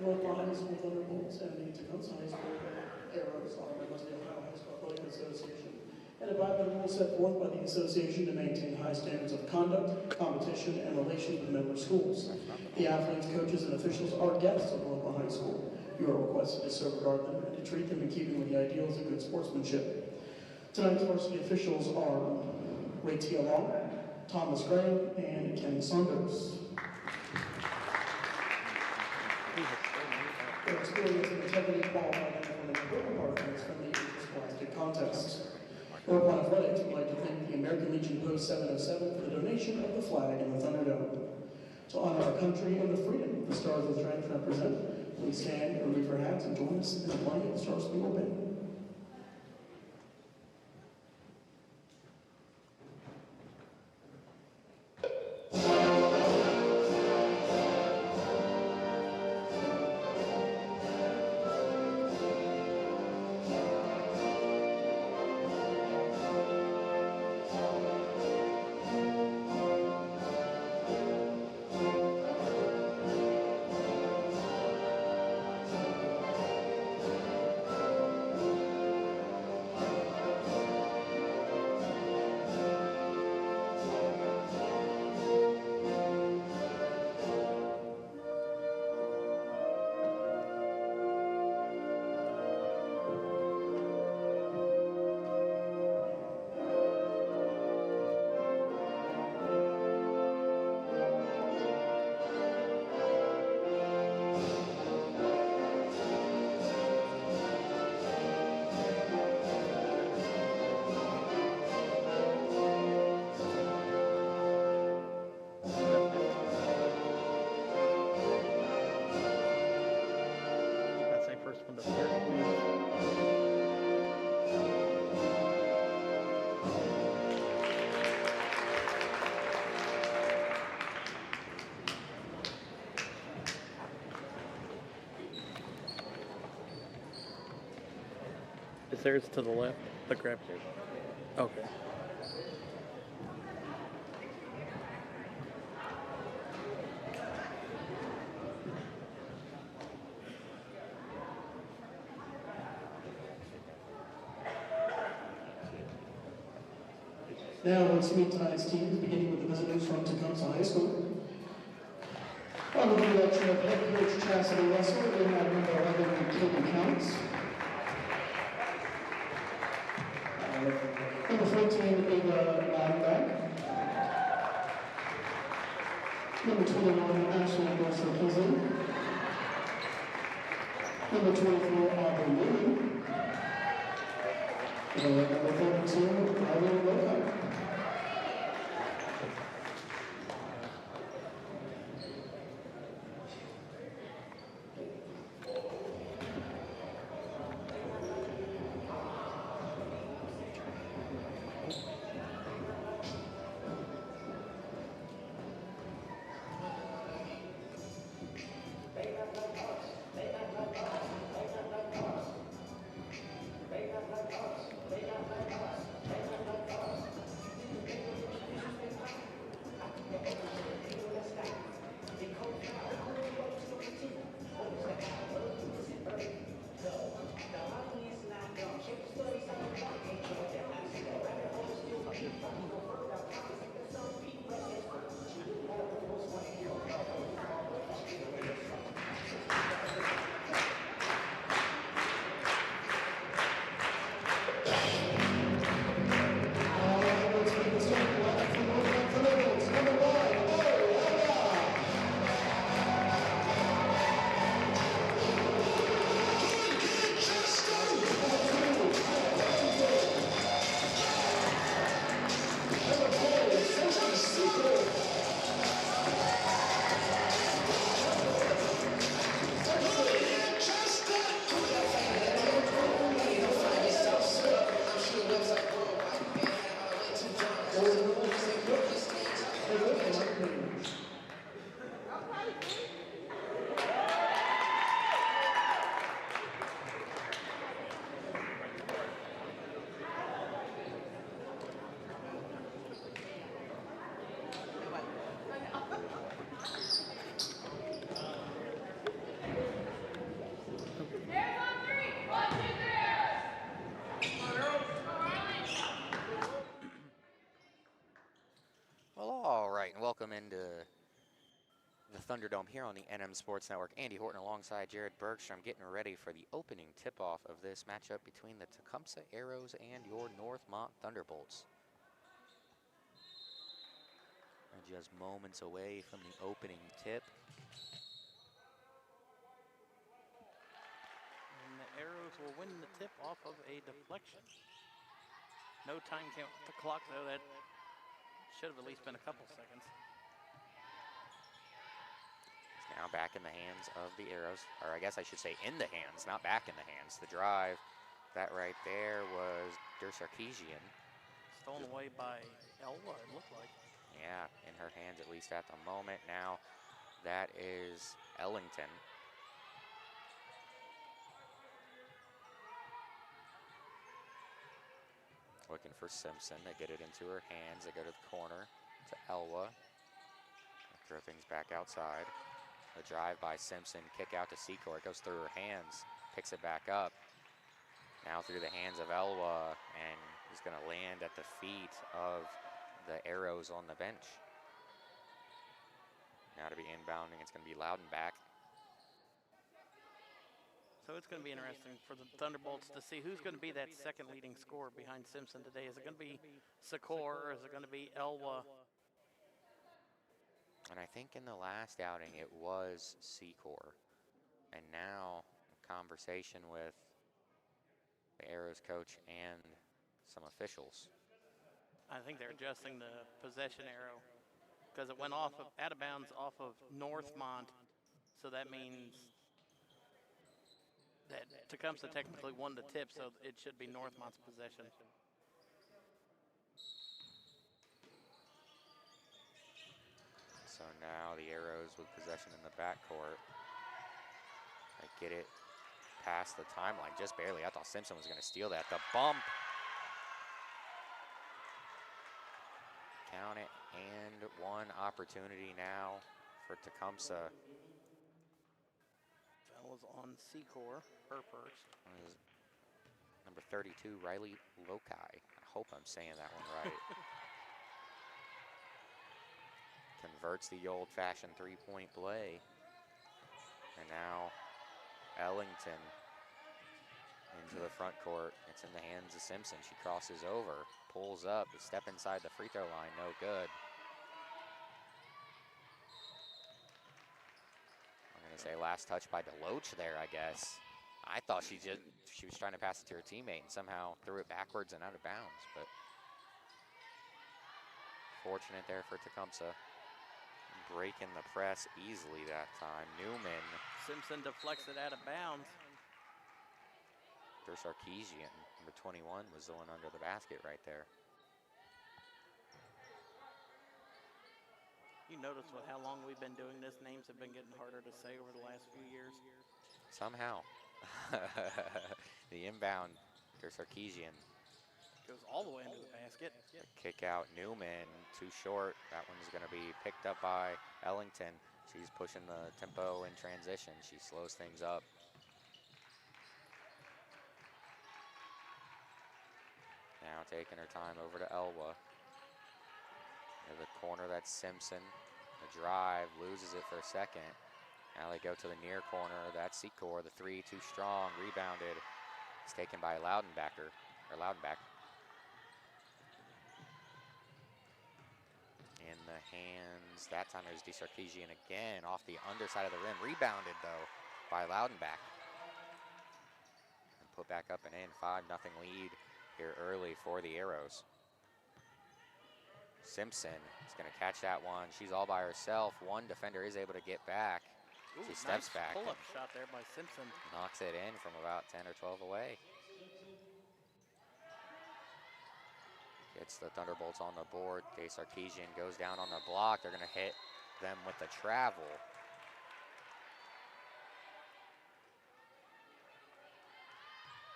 Northmont High School Thunderbolts and the Tecumseh High School Arrows are members of the Ohio High School Athletic Association and abide by the rules set forth by the association to maintain high standards of conduct, competition, and relations with member schools. The athletes, coaches, and officials are guests of the local high school. You are requested to so regard them and to treat them in keeping with the ideals of good sportsmanship. Tonight's varsity officials are Ray T. Long, Thomas Graham, and Ken Saunders. Their experience and integrity qualified them for an important partners from the interscholastic contest. Northmont Athletics would like to thank the American Legion Post 707 for the donation of the flag in the Thunderdome. To honor our country and the freedom the Stars of Strength represent, please stand, remove your hats, and join us in the playing of the Star Spangled Banner. Is theirs to the left, the grab cage? Okay. Now let's meet tonight's teams, beginning with the visitors from Tecumseh High School. On the election of head coach Chastity Russell, they have number 11, Katie Counts. Number 14, Ava Ladenbeck. Number 21, Ashley Mercer-Kisley. Number 24, Aubrey Newman. And number 32, Eileen Wilcox. Welcome into the Thunderdome here on the NM Sports Network. Andy Horton alongside Jared Bergstrom getting ready for the opening tip-off of this matchup between the Tecumseh Arrows and your Northmont Thunderbolts. And just moments away from the opening tip. And the Arrows will win the tip off of a deflection. No time count at the clock, though. That should have at least been a couple seconds. It's now back in the hands of the Arrows, or I guess I should say in the hands, not back in the hands. The drive, that right there was Sarkeesian. Stolen away by Elwa, it looked like. Yeah, in her hands at least at the moment. Now that is Ellington. Looking for Simpson. They get it into her hands. They go to the corner to Elwa. Throw things back outside. The drive by Simpson. Kick out to Secor. It goes through her hands. Picks it back up. Now through the hands of Elwa. And he's going to land at the feet of the Arrows on the bench. Now to be inbounding, it's going to be Loudenback. So it's going to be interesting for the Thunderbolts to see who's going to be that second leading scorer behind Simpson today. Is it going to be Secor or is it going to be Elwa? And I think in the last outing it was Secor. And now a conversation with the Arrows coach and some officials. I think they're adjusting the possession arrow because it went off of out of bounds off of Northmont. So that means that Tecumseh technically won the tip, so it should be Northmont's possession. So now the Arrows with possession in the backcourt. They get it past the timeline, just barely. I thought Simpson was going to steal that. The bump. Count it, and one opportunity now for Tecumseh. Fellas on Secor, her first. Number 32, Riley Lokai. I hope I'm saying that one right. Converts the old-fashioned three-point play. And now Ellington into the front court. It's in the hands of Simpson. She crosses over, pulls up, a step inside the free throw line, no good. I'm gonna say last touch by DeLoach there, I guess. I thought she was trying to pass it to her teammate and somehow threw it backwards and out of bounds, but fortunate there for Tecumseh. Breaking the press easily that time. Newman. Simpson deflects it out of bounds. Sarkeesian, number 21, was the one under the basket right there. You notice with how long we've been doing this, names have been getting harder to say over the last few years. Somehow. The inbound, Sarkeesian. Goes all the way into the basket. Kick out Newman, too short. That one's gonna be picked up by Ellington. She's pushing the tempo in transition. She slows things up. Now taking her time over to Elwa. In the corner, that's Simpson. The drive, loses it for a second. Now they go to the near corner. That's Secor. The three, too strong. Rebounded. It's taken by Loudenback. In the hands. That time it was Sarkeesian again off the underside of the rim. Rebounded, though, by Loudenback. And put back up and in. 5-0 lead here early for the Arrows. Simpson is going to catch that one. She's all by herself. One defender is able to get back. Ooh, she steps nice back. Pull-up shot there by Simpson. Knocks it in from about 10 or 12 away. Gets the Thunderbolts on the board. Sarkeesian goes down on the block. They're going to hit them with the travel.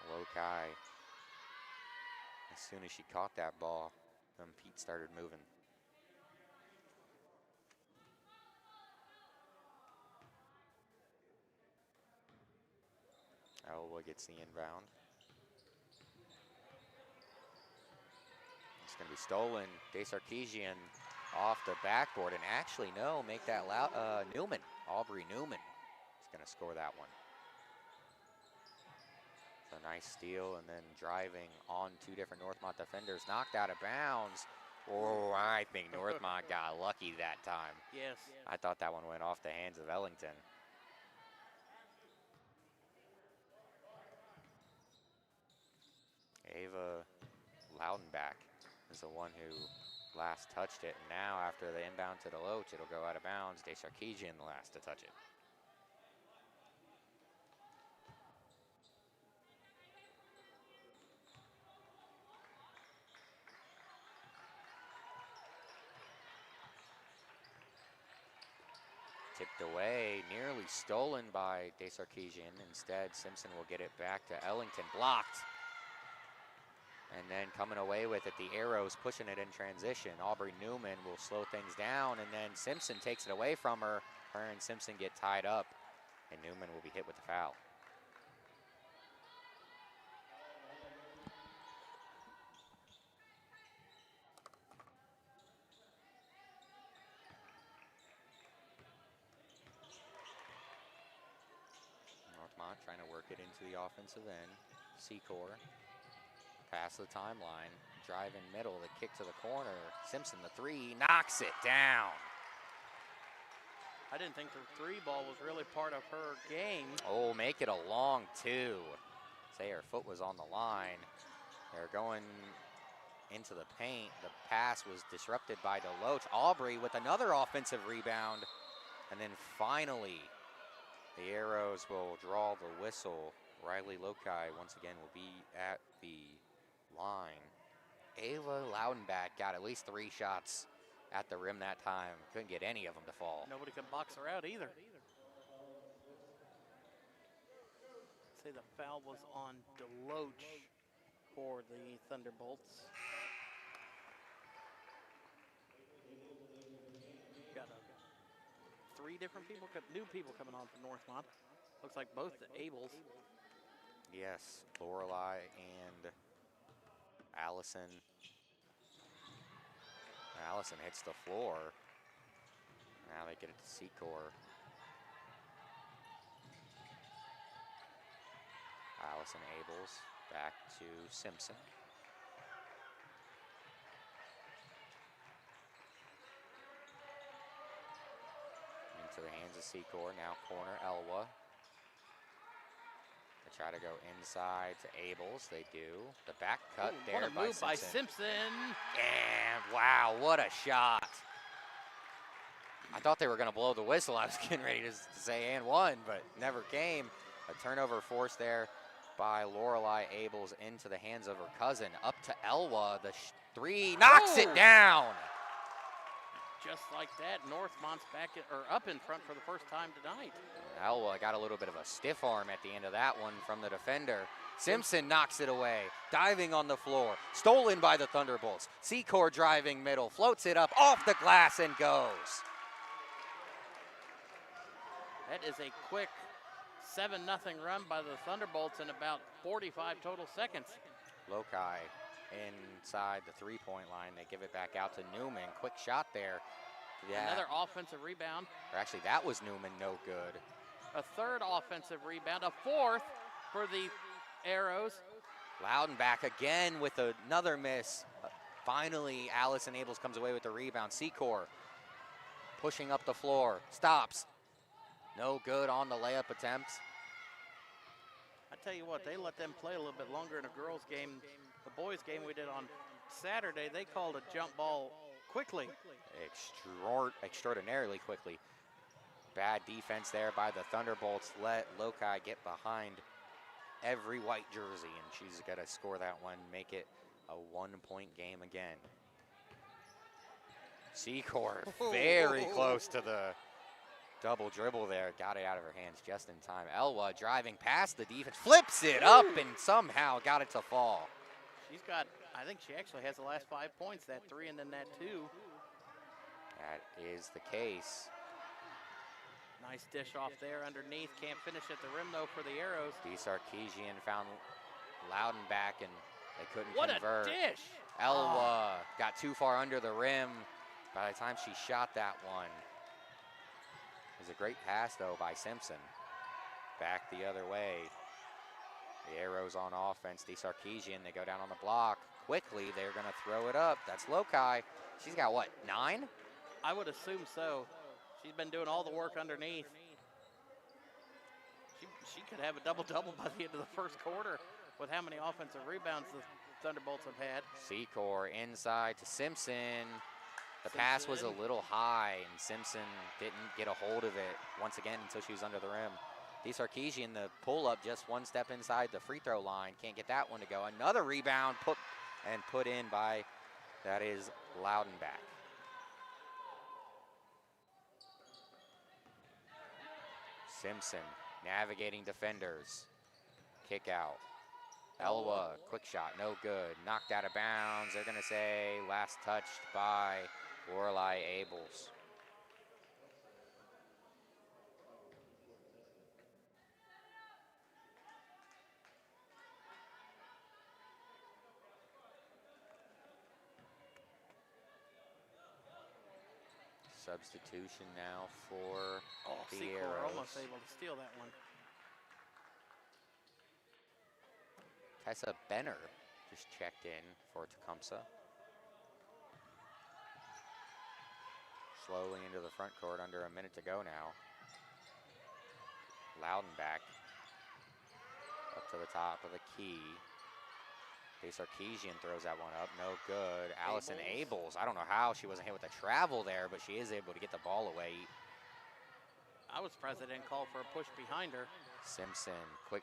Lokai. As soon as she caught that ball, them feet started moving. Elwa gets the inbound. It's going to be stolen. Sarkeesian off the backboard, and actually, no, make that Newman. Aubrey Newman is going to score that one. A nice steal, and then driving on two different Northmont defenders, knocked out of bounds. Oh, I think Northmont got lucky that time. Yes. I thought that one went off the hands of Ellington. Ava Loudenback is the one who last touched it, and now after the inbound to DeLoach, it'll go out of bounds. Sarkeesian the last to touch it. Tipped away, nearly stolen by Sarkeesian. Instead, Simpson will get it back to Ellington, blocked. And then coming away with it, the Arrows pushing it in transition. Aubrey Newman will slow things down, and then Simpson takes it away from her. Her and Simpson get tied up, and Newman will be hit with the foul. Northmont trying to work it into the offensive end. Secor, past the timeline, drive in middle, the kick to the corner. Simpson, the three, knocks it down. I didn't think the three ball was really part of her game. Oh, make it a long two. Say her foot was on the line. They're going into the paint. The pass was disrupted by DeLoach. Aubrey with another offensive rebound. And then finally, the Arrows will draw the whistle. Riley Lokai once again will be at the line. Ava Loudenback got at least 3 shots at the rim that time. Couldn't get any of them to fall. Nobody could box her out either. say the foul was on Deloach for the Thunderbolts. Got three different people, new people coming on for Northmont. Looks like both the Abels. Yes, Lorelei and Allison. Allison hits the floor. Now they get it to Secor. Allison Abels back to Simpson. Into the hands of Secor. Now corner Elwa. They try to go inside to Abels. They do. The back cut there what a by move Simpson. by Simpson. And wow, what a shot. I thought they were going to blow the whistle. I was getting ready to say and one, but never came. A turnover forced there by Lorelei Abels into the hands of her cousin. Up to Elwa. The three knocks it down. Just like that, Northmont's up in front for the first time tonight. Elwa got a little bit of a stiff arm at the end of that one from the defender. Simpson knocks it away, diving on the floor, stolen by the Thunderbolts. Secor driving middle, floats it up off the glass and goes. That is a quick 7-0 run by the Thunderbolts in about 45 total seconds. Lokai inside the three-point line. They give it back out to Newman. Quick shot there. Yeah. Another offensive rebound. Or actually, that was Newman, no good. A third offensive rebound, a fourth for the Arrows. Loudon back again with another miss. Finally, Allison Abels comes away with the rebound. Secor pushing up the floor, stops. No good on the layup attempts. I tell you what, they let them play a little bit longer in a girls' game. The boys' game we did on Saturday, they called a jump ball quickly. Extraordinarily quickly. Bad defense there by the Thunderbolts. Let Lokai get behind every white jersey, and she's got to score that one, make it a one-point game again. Secor very close to the double dribble there. Got it out of her hands just in time. Elwa driving past the defense, flips it up, and somehow got it to fall. She's got, I think she actually has the last 5 points, that 3 and then that 2. That is the case. Nice dish off there underneath. Can't finish at the rim, though, for the Arrows. D. Sarkeesian found Loudon back, and they couldn't what convert. What a dish! Elwa got too far under the rim by the time she shot that one. It was a great pass, though, by Simpson. Back the other way. The Arrows on offense. D. Sarkeesian, they go down on the block. Quickly, they're going to throw it up. That's Lokai. She's got, what, 9? I would assume so. She's been doing all the work underneath. She could have a double-double by the end of the first quarter with how many offensive rebounds the Thunderbolts have had. Secor inside to Simpson. The pass was a little high, and Simpson didn't get a hold of it once again until she was under the rim. D. Sarkeesian, the pull-up just one step inside the free throw line. Can't get that one to go. Another rebound put in by, that is Loudon back. Simpson navigating defenders. Kick out. Elwa, quick shot, no good. Knocked out of bounds. They're going to say last touched by Lorelei Abels. Substitution now for the Secor Arrows. almost able to steal that one. Tessa Benner just checked in for Tecumseh. Slowly into the front court, under a minute to go now. Loudon back up to the top of the key. Sarkeesian throws that one up, no good. Allison Abels, I don't know how she wasn't hit with the travel there, but she is able to get the ball away. I was surprised they didn't call for a push behind her. Simpson, quick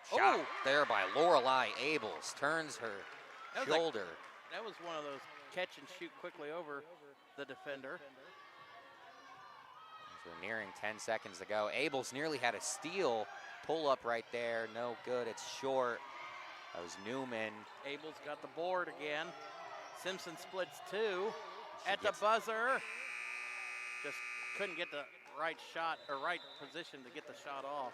shot there by Lorelei Abels. Turns her shoulder. That was one of those catch and shoot quickly over the defender. As we're nearing 10 seconds to go. Abels nearly had a steal Pull up right there, no good, it's short. That was Newman. Abel's got the board again. Simpson splits two She at the gets- buzzer. Just couldn't get the right shot or right position to get the shot off.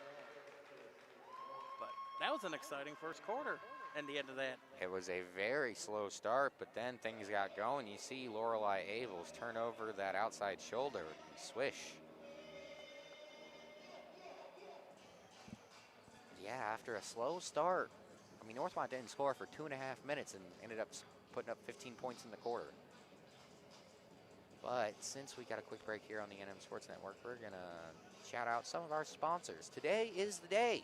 But that was an exciting first quarter and the end of that. It was a very slow start, but then things got going. You see Lorelei Abels turn over that outside shoulder and swish. Yeah, after a slow start, I mean, Northmont didn't score for 2.5 minutes and ended up putting up 15 points in the quarter. But since we got a quick break here on the NM Sports Network, we're gonna shout out some of our sponsors. Today is the day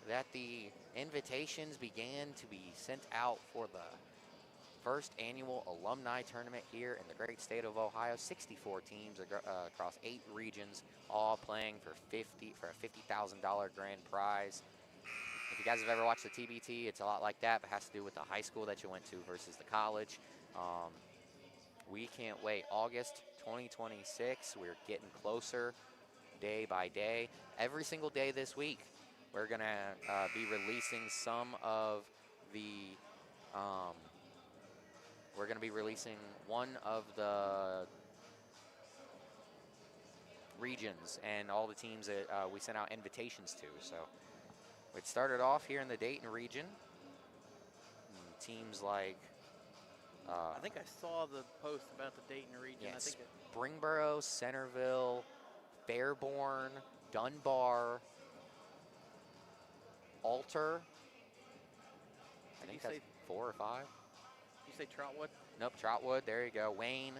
that the invitations began to be sent out for the first annual alumni tournament here in the great state of Ohio. 64 teams across 8 regions, all playing for a $50,000 grand prize. If you guys have ever watched the TBT, it's a lot like that, but it has to do with the high school that you went to versus the college. We can't wait. August 2026, we're getting closer day by day. Every single day this week, we're going to be releasing some of the, we're going to be releasing one of the regions and all the teams that we sent out invitations to. So it started off here in the Dayton region. Teams like I think I saw the post about the Dayton region. yeah, I think Springboro, Centerville, Fairborn, Dunbar, Alter. I Did think you that's say- 4 or 5. you say Troutwood? Nope, Troutwood. There you go. Wayne.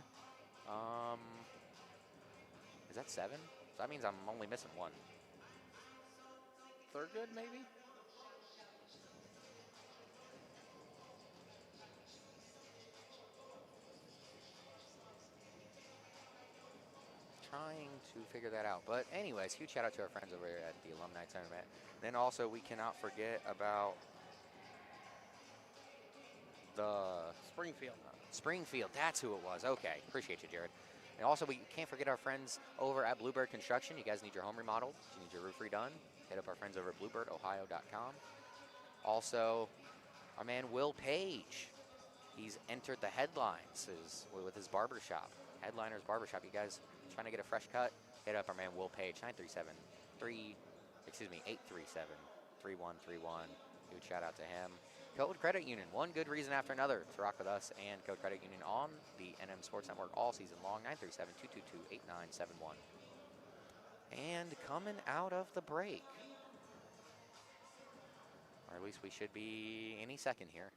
Is that 7? So that means I'm only missing 1. Thurgood, maybe? Trying to figure that out. But anyways, huge shout out to our friends over here at the Alumni Tournament. Then also we cannot forget about the Springfield, that's who it was. Okay, appreciate you, Jared. And also we can't forget our friends over at Bluebird Construction. You guys need your home remodeled, you need your roof redone, hit up our friends over at bluebirdohio.com. Also, our man Will Page, he's entered the headlines with his barbershop. Headliners Barbershop. You guys trying to get a fresh cut? Hit up our man Will Page, 837-3131. Huge shout out to him. Code Credit Union, one good reason after another to rock with us and Code Credit Union on the NM Sports Network all season long. 937-222-8971. And coming out of the break, or at least we should be any second here.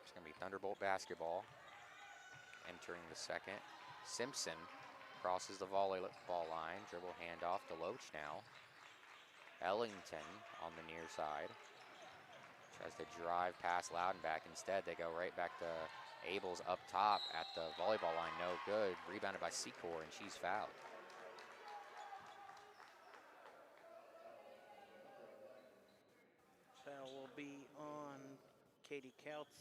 It's going to be Thunderbolt basketball entering the second. Simpson crosses the volleyball line, dribble handoff to Loach now. Ellington on the near side. Tries to drive past Loudenback. Instead, they go right back to Abels up top at the volleyball line. No good. Rebounded by Secor, and she's fouled. Foul will be on Katie Couts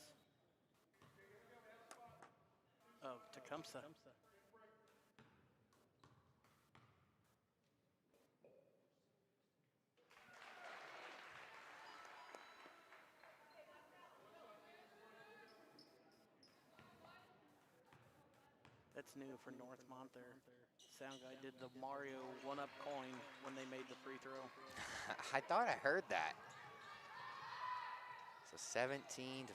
of Tecumseh. That's new for Northmont. Their sound guy did the Mario one-up coin when they made the free throw. I thought I heard that. So 17-14,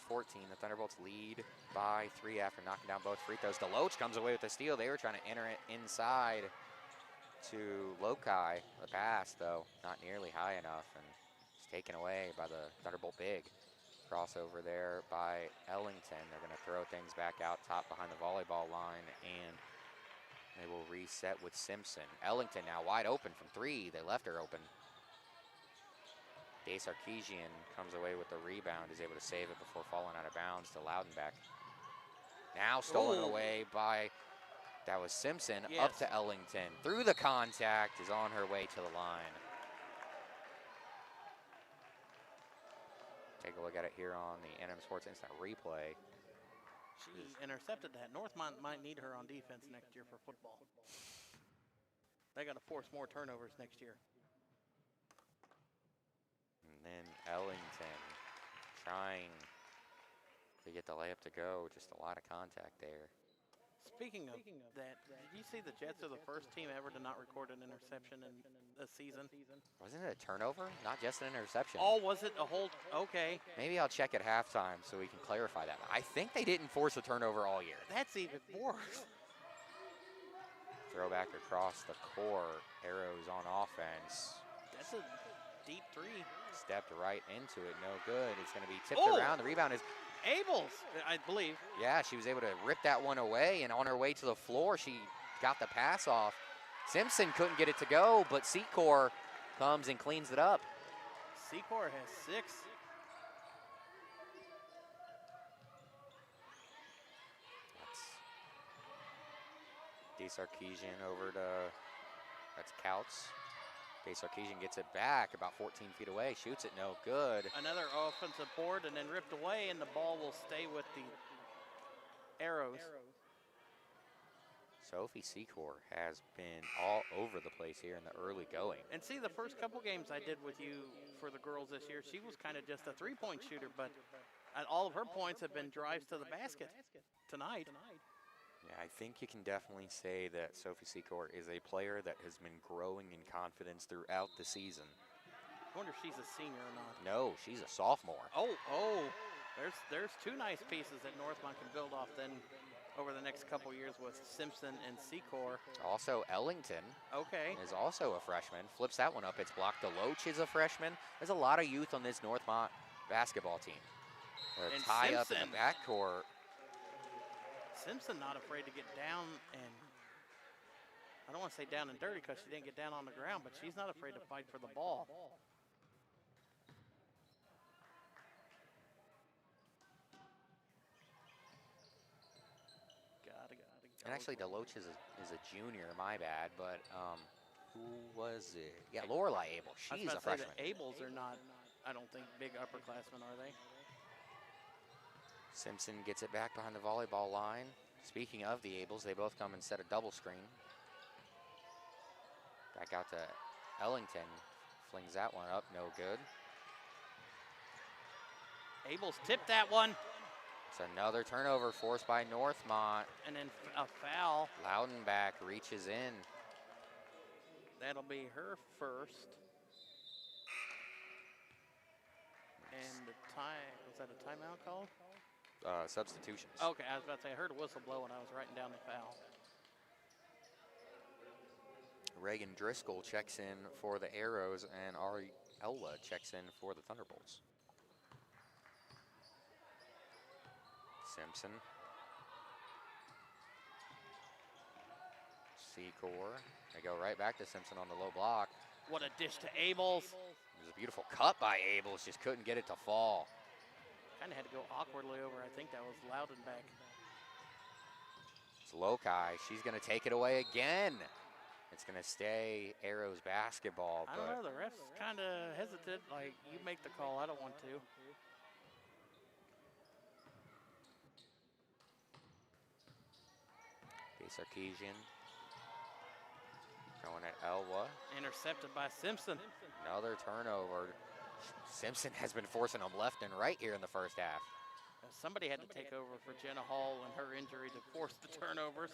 the Thunderbolts lead by 3 after knocking down both free throws. DeLoach comes away with the steal. They were trying to enter it inside to Lokai. The pass, though, not nearly high enough, and it's taken away by the Thunderbolt big. Crossover there by Ellington. They're going to throw things back out top behind the volleyball line, and they will reset with Simpson. Ellington now wide open from 3. They left her open. Day Sarkeesian comes away with the rebound, is able to save it before falling out of bounds to Loudenbeck. Now stolen away by, that was Simpson, up to Ellington. Through the contact, is on her way to the line. Take a look at it here on the NM Sports Instant Replay. She intercepted that. Northmont might need her on defense next year for football. They got to force more turnovers next year. And then Ellington trying to get the layup to go. Just a lot of contact there. Speaking of that, did you see the Jets are the first team ever to not record an interception in a season? Wasn't it a turnover? Not just an interception. Oh, was it a hold? Okay. Maybe I'll check at halftime so we can clarify that. I think they didn't force a turnover all year. That's even worse. Throwback across the court. Arrows on offense. That's a deep three. Stepped right into it. No good. It's going to be tipped Oh! around. The rebound is... Abels, I believe. Yeah, she was able to rip that one away, and on her way to the floor, she got the pass off. Simpson couldn't get it to go, but Secor comes and cleans it up. Secor has 6. That's DeSarkeesian over to, that's Couts. DeSarkeesian gets it back about 14 feet away, shoots it, no good. Another offensive board and then ripped away, and the ball will stay with the Arrows. Sophie Secor has been all over the place here in the early going. And see, the first couple games I did with you for the girls this year, she was kind of just a three-point shooter, but all of her points have been drives to the basket tonight. Yeah, I think you can definitely say that Sophie Secor is a player that has been growing in confidence throughout the season. I wonder if she's a senior or not. No, she's a sophomore. Oh, there's 2 nice pieces that Northmont can build off then over the next couple years with Simpson and Secor. Also, Ellington Okay. is also a freshman. Flips that one up. It's blocked. Deloach is a freshman. There's a lot of youth on this Northmont basketball team. A And tie up in Simpson. the backcourt. Simpson not afraid to get down, and I don't want to say down and dirty because she didn't get down on the ground, but she's not afraid to fight for the ball. Gotta And actually, Deloach is a junior, my bad, but who was it? Yeah, Lorelai Abel. I was She's a about to say freshman. the Abels are not, I don't think, big upperclassmen, are they? Simpson gets it back behind the volleyball line. Speaking of the Abels, they both come and set a double screen. Back out to Ellington. Flings that one up, no good. Abels tipped that one, It's another turnover forced by Northmont. and then a foul. Loudenback reaches in. That'll be her first. And the time, was that a timeout called? Substitutions. Okay, I was about to say, I heard a whistle blow when I was writing down the foul. Reagan Driscoll checks in for the Arrows, and Ari Elwa checks in for the Thunderbolts. Simpson. Secor. They go right back to Simpson on the low block. What a dish to Abels. It was a beautiful cut by Abels, just couldn't get it to fall. Kind of had to go awkwardly over. I think that was Loudenback. It's Lokai. She's going to take it away again. It's going to stay Arrows basketball. I don't know. The ref's kind of hesitant. Like, you make the call. I don't want to. Sarkeesian going at Elwa. Intercepted by Simpson. Another turnover. Simpson has been forcing them left and right here in the first half. Somebody had to take over for Jenna Hall and her injury to force the turnovers.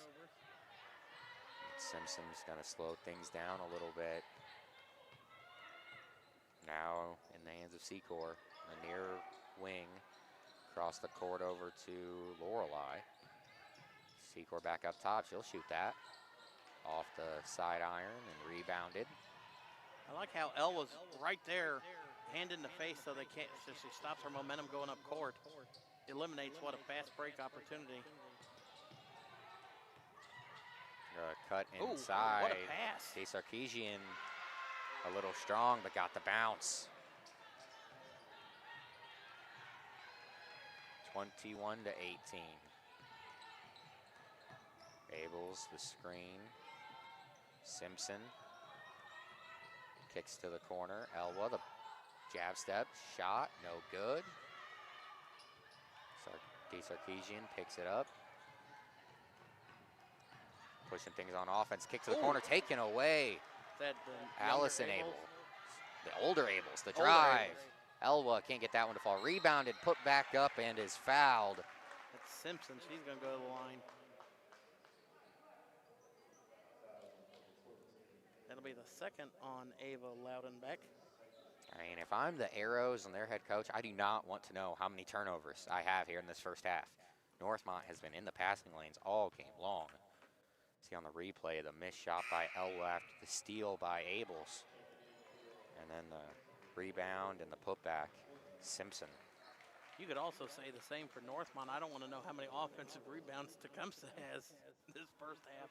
Simpson's going to slow things down a little bit. Now in the hands of Secor, a near wing. Across the court over to Lorelei. Secor back up top, she'll shoot that. Off the side iron and rebounded. I like how Elle was right there, hand in the face, so they can't. So she stops her momentum going up court. Eliminates what a fast break opportunity. Cut Ooh, inside. what a pass! Sarkeesian a little strong, but got the bounce. 21 to 18. Abels the screen. Simpson kicks to the corner. Elwa the jab step shot, no good. Sarkeesian picks it up. pushing things on offense. Kick to the corner, taken away. That Allison Abel. The older Abels, the drive. Elwa can't get that one to fall. Rebounded, put back up, and is fouled. That's Simpson. She's going to go to the line. That'll be the second on Ava Loudenbeck. I mean, if I'm the Arrows and their head coach, I do not want to know how many turnovers I have here in this first half. Northmont has been in the passing lanes all game long. See on the replay, the missed shot by Elwa after the steal by Abels. And then the rebound and the putback, Simpson. You could also say the same for Northmont. I don't want to know how many offensive rebounds Tecumseh has this first half.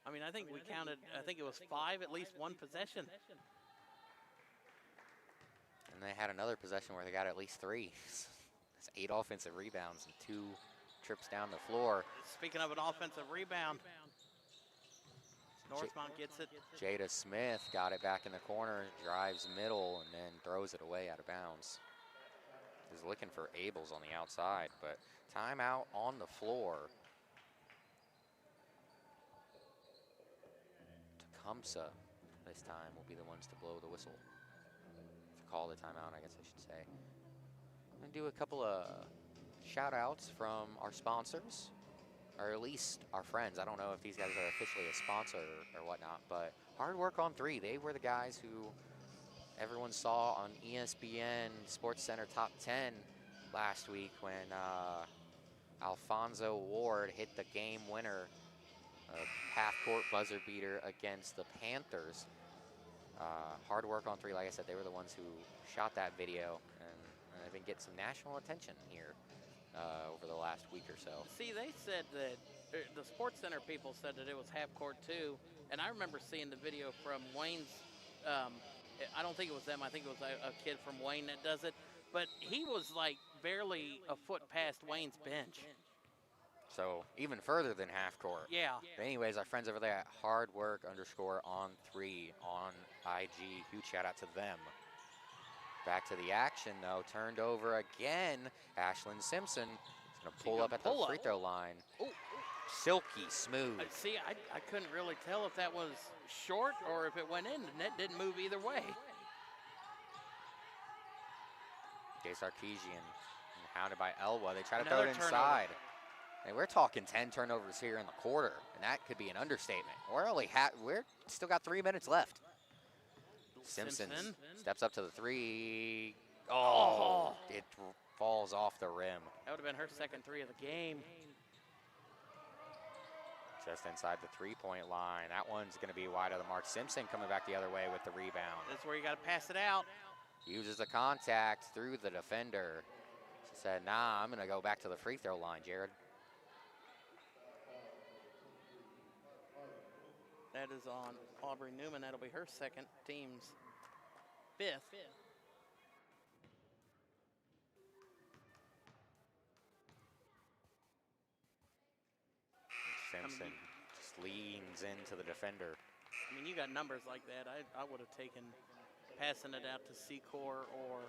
I mean, I think we counted, I think it was 5, at least one possession. And they had another possession where they got at least 3. That's 8 offensive rebounds and 2 trips down the floor. Speaking of an offensive rebound, Northmont gets it. Jada Smith got it back in the corner, drives middle, and then throws it away out of bounds. Is looking for Abels on the outside, but timeout on the floor. Tecumseh this time will be the ones to blow the whistle. To call the timeout, I guess I should say. I'm gonna do a couple of shout outs from our sponsors, or at least our friends. I don't know if these guys are officially a sponsor or whatnot, but Hard Work on 3, they were the guys who everyone saw on ESPN Sports Center Top 10 last week when Alfonso Ward hit the game winner, a half-court buzzer beater against the Panthers. Hard Work on 3, like I said, they were the ones who shot that video, and they've been getting some national attention here over the last week or so. See, they said that, the Sports Center people said that it was half court too, and I remember seeing the video from Wayne's, I don't think it was them, I think it was a kid from Wayne that does it, but he was like barely a foot past Wayne's bench. So even further than half court. Yeah. But anyways, our friends over there at Hard Work _on 3 on IG, huge shout out to them. Back to the action though, turned over again. Ashlyn Simpson is gonna pull up at the free throw line. Ooh. Silky smooth. See, I couldn't really tell if that was short or if it went in. The net didn't move either way. Jay Sarkeesian hounded by Elwa. They try to Another throw it inside. And we're talking 10 turnovers here in the quarter, and that could be an understatement. We're still got 3 minutes left. Simpson steps up to the 3. Oh, it falls off the rim. That would have been her second 3 of the game. Just inside the 3-point line. That one's going to be wide of the mark. Simpson coming back the other way with the rebound. That's where you got to pass it out. Uses the contact through the defender. She said, nah, I'm going to go back to the free throw line, Jared. That is on Aubrey Newman. That'll be her second, team's 5th. Simpson just leans into the defender. I mean, you got numbers like that. I would have taken passing it out to Secor, or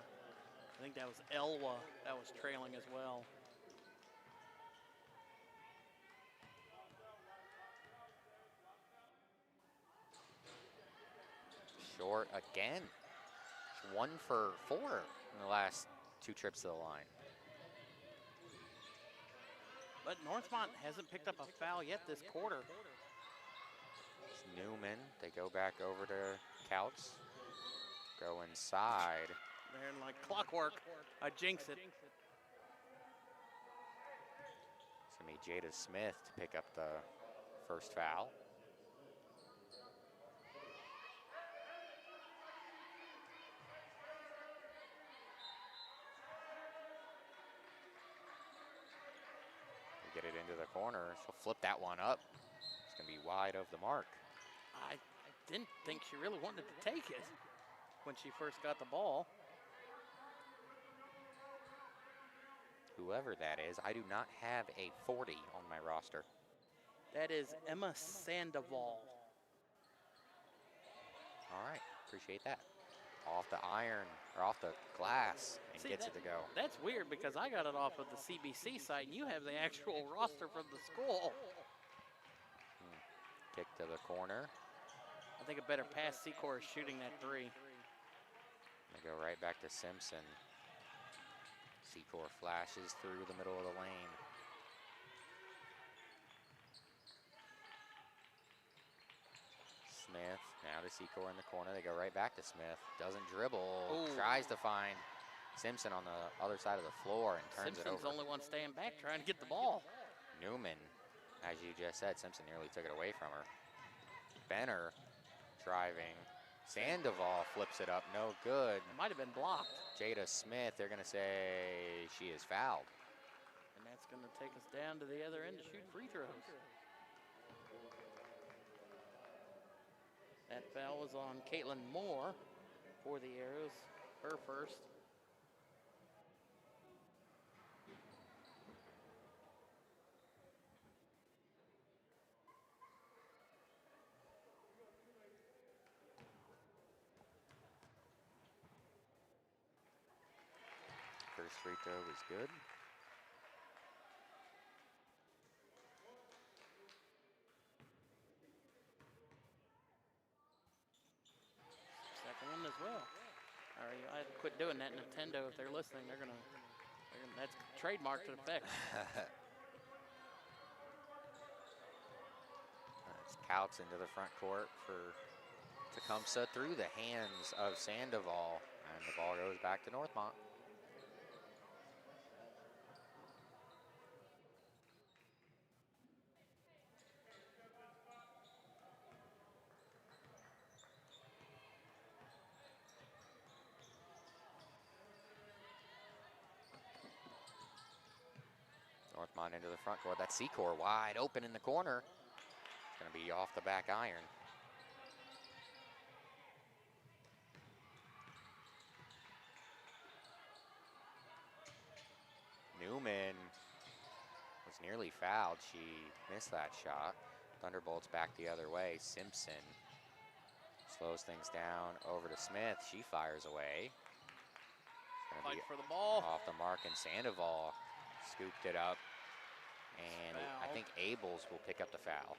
I think that was Elwa that was trailing as well. Short again. 1 for 4 in the last 2 trips to the line. But Northmont hasn't picked up a foul yet this quarter. It's Newman. They go back over to Couts. Go inside. They're like clockwork. I jinx it. It's going to be Jada Smith to pick up the first foul. Get it into the corner. She'll flip that one up. It's going to be wide of the mark. I didn't think she really wanted to take it when she first got the ball. Whoever that is, I do not have a 40 on my roster. That is Emma Sandoval. All right, appreciate that. Off the iron, or off the glass, and gets it to go. That's weird because I got it off of the CBC site and you have the actual roster from the school. kick to the corner. I think a better pass Secor is shooting that three. They go right back to Simpson. Secor flashes through the middle of the lane. Smith now to Secor in the corner. They go right back to Smith. Doesn't dribble. Ooh. Tries to find Simpson on the other side of the floor and turns Simpson's it over. the only one staying back trying to get the ball. Newman, as you just said, Simpson nearly took it away from her. Benner driving. Sandoval flips it up. No good. It might have been blocked. Jada Smith, they're going to say she is fouled. And that's going to take us down to the other end to shoot free throws. That foul was on Caitlin Moore for the Arrows, her first. First free throw was good. Second one as well. All right, I had to quit doing that. Nintendo, if they're listening, that's trademark to effect. It's Couts into the front court for Tecumseh through the hands of Sandoval, and the ball goes back to Northmont. Northmont into the front court. That's Secor wide open in the corner. It's going to be off the back iron. Newman was nearly fouled. She missed that shot. Thunderbolts back the other way. Simpson slows things down over to Smith. She fires away. Fight for the ball. Off the mark, and Sandoval scooped it up. And I think Abels will pick up the foul.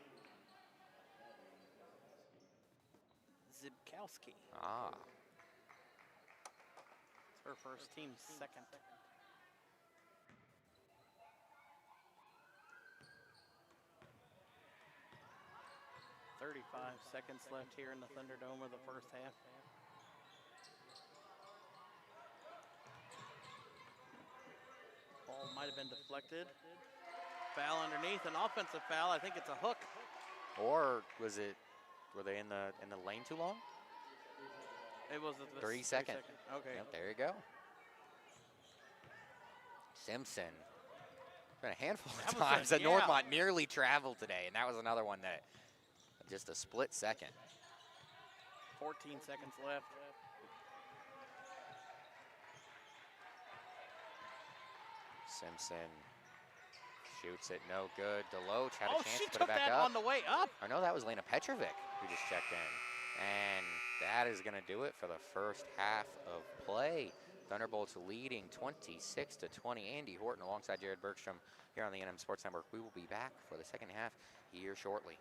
Zibkowski. Ah. It's her first, team's second. .35 seconds left here in the Thunderdome of the first half. Ball might have been deflected. Foul underneath, an offensive foul. I think it's a hook. Or were they in the lane too long? It was 3 seconds. Okay. Yep, there you go. Simpson. Been a handful of times that Northmont nearly traveled today, and that was another one that just a split second. 14 seconds left. Simpson shoots it, no good. Deloach had a chance she to put took it back that up. on the way up. I know that was Lena Petrovic who just checked in. And that is going to do it for the first half of play. Thunderbolts leading 26-20. Andy Horton alongside Jared Bergstrom here on the NM Sports Network. We will be back for the second half here shortly.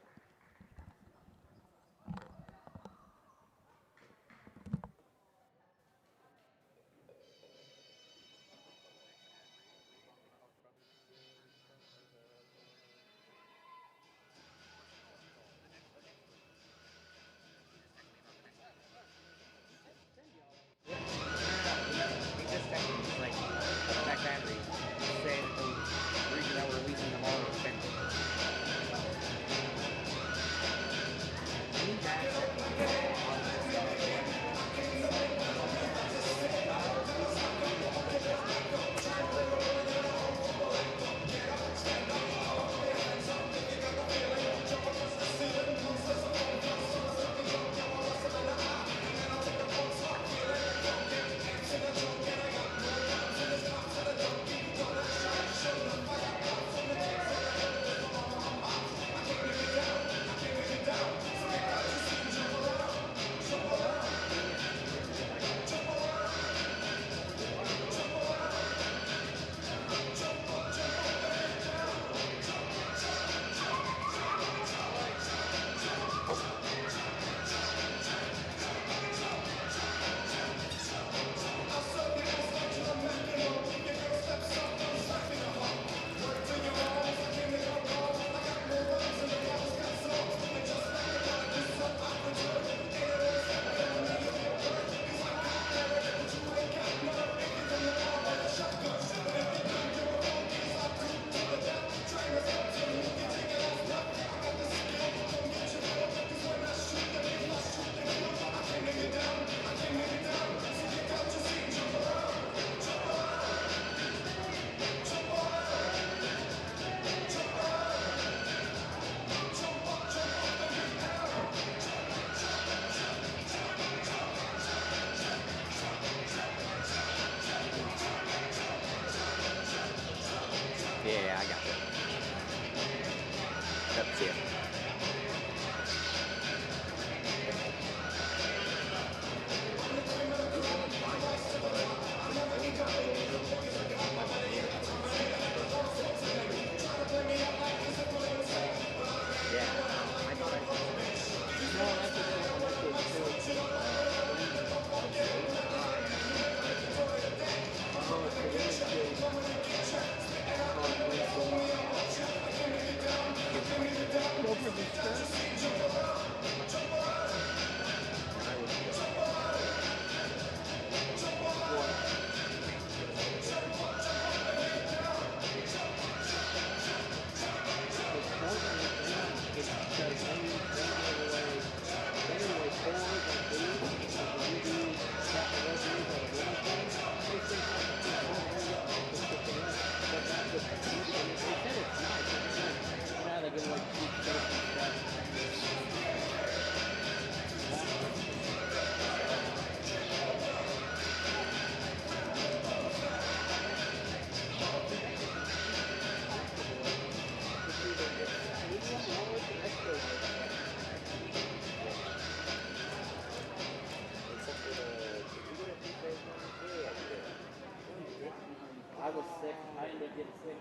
See ya. I was sick. I didn't get sick.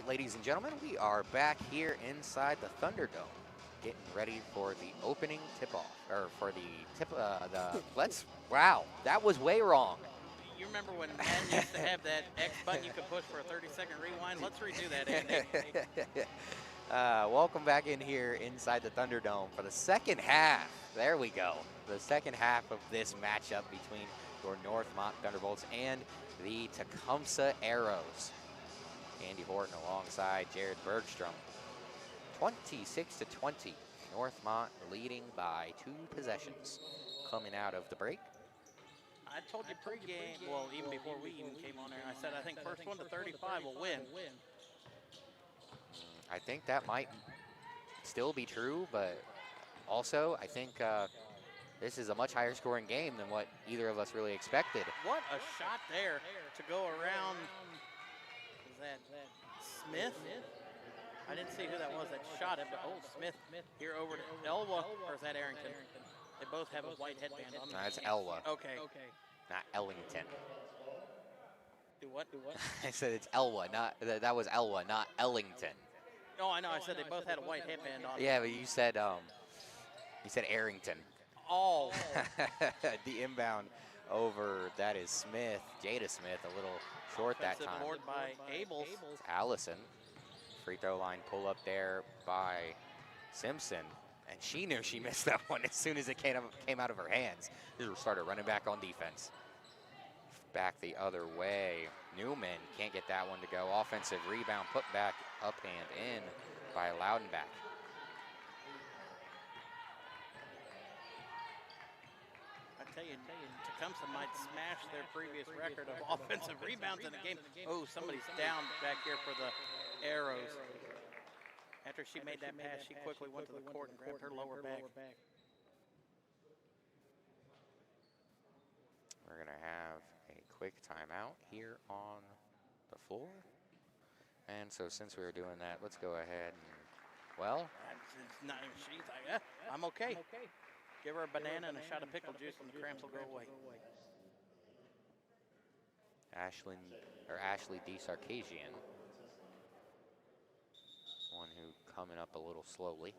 ladies and gentlemen, we are back here inside the Thunderdome, getting ready for the opening tip-off, or for wow, that was way wrong. You remember when Madden used to have that X button you could push for a 30-second rewind? Let's redo that, Andy. Welcome back in here inside the Thunderdome for the second half. There we go. The second half of this matchup between your Northmont Thunderbolts and the Tecumseh Arrows. Andy Horton alongside Jared Bergstrom. 26-20. Northmont leading by 2 possessions coming out of the break. I told you pregame, well, even before we even came on there, I said I think first one to 35 will win. I think that might still be true, but also I think this is a much higher scoring game than what either of us really expected. What a shot there to go around. Was that Smith? I didn't see who that was that shot it, but Smith here over to Elwa, or is that Arrington? They both have a white headband on. No, that's Elwa. Okay. Not Ellington. Do what? I said it's Elwa, not that was Elwa, not Ellington. Oh, I know. I said they both had a white headband on. Yeah, but you said Arrington. Oh. The inbound over, that is Smith, Jada Smith, a little short that time. Board by Abels. Allison, free throw line pull up there by Simpson, and she knew she missed that one as soon as it came out of her hands. Just started running back on defense. Back the other way. Newman can't get that one to go. Offensive rebound put back up and in by Loudenback. I tell you, Tecumseh might smash their previous record of offensive rebounds in a game. Oh, somebody's down back here for the Arrows. After she made that pass, she quickly went to the court and grabbed her lower back. We're going to have a quick timeout here on the floor. And so since we were doing that, let's go ahead and, well. She's like, yeah, I'm okay. Give her a banana and a shot of pickle juice and the cramps will go away. Ashley D. Sarkisian. One who coming up a little slowly.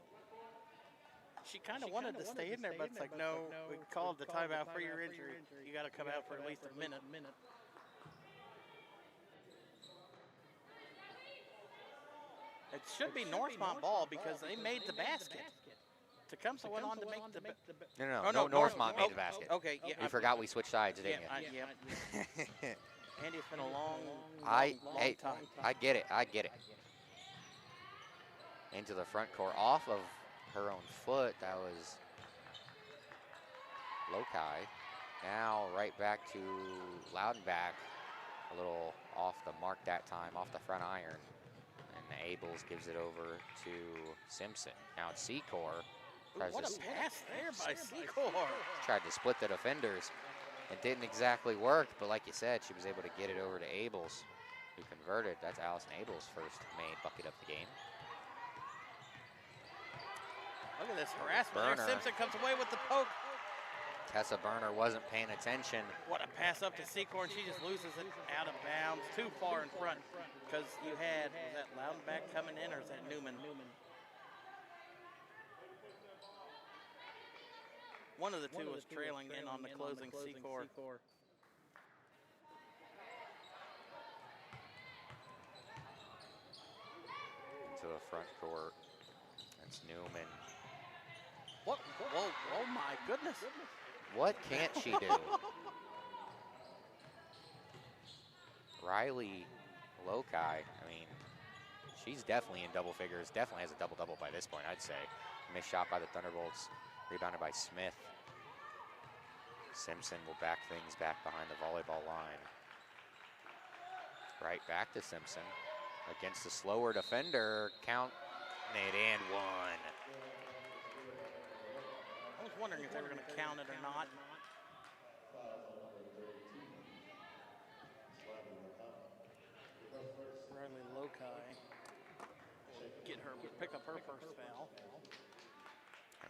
She kind of wanted to stay in there, but it's like, no, we called the timeout for your injury. You got to come out for at least a minute. It should be Northmont ball because they made the basket. Tecumseh went on to make the... No, Northmont made the basket. Okay, yeah. We forgot we switched sides, didn't you? Yeah. Andy, it's been a long time. I get it. Into the front court, off of her own foot. That was Lokai. Now right back to Loudenback. A little off the mark that time, off the front iron. And Abels gives it over to Simpson. Now it's Secor. What a pass there by Secor. Tried to split the defenders. It didn't exactly work, but like you said, she was able to get it over to Abels, who converted. That's Allison Abels' first made bucket of the game. Look at this harassment there. Simpson comes away with the poke. Tessa Berner wasn't paying attention. What a pass up to Secor, and she just loses it out of bounds, too far in front. Because you had, was that Loudenback coming in, or is that Newman? One of the two was trailing in on the closing Secor. Into the front court. That's Newman. What? Whoa, oh my goodness. What can't she do? Riley Lokai, I mean, she's definitely in double figures, definitely has a double-double by this point, I'd say. Missed shot by the Thunderbolts, rebounded by Smith. Simpson will back things back behind the volleyball line. Right back to Simpson. Against the slower defender, count it and one. I was wondering if they were going to count it or not. Riley Lokai will pick up her first foul.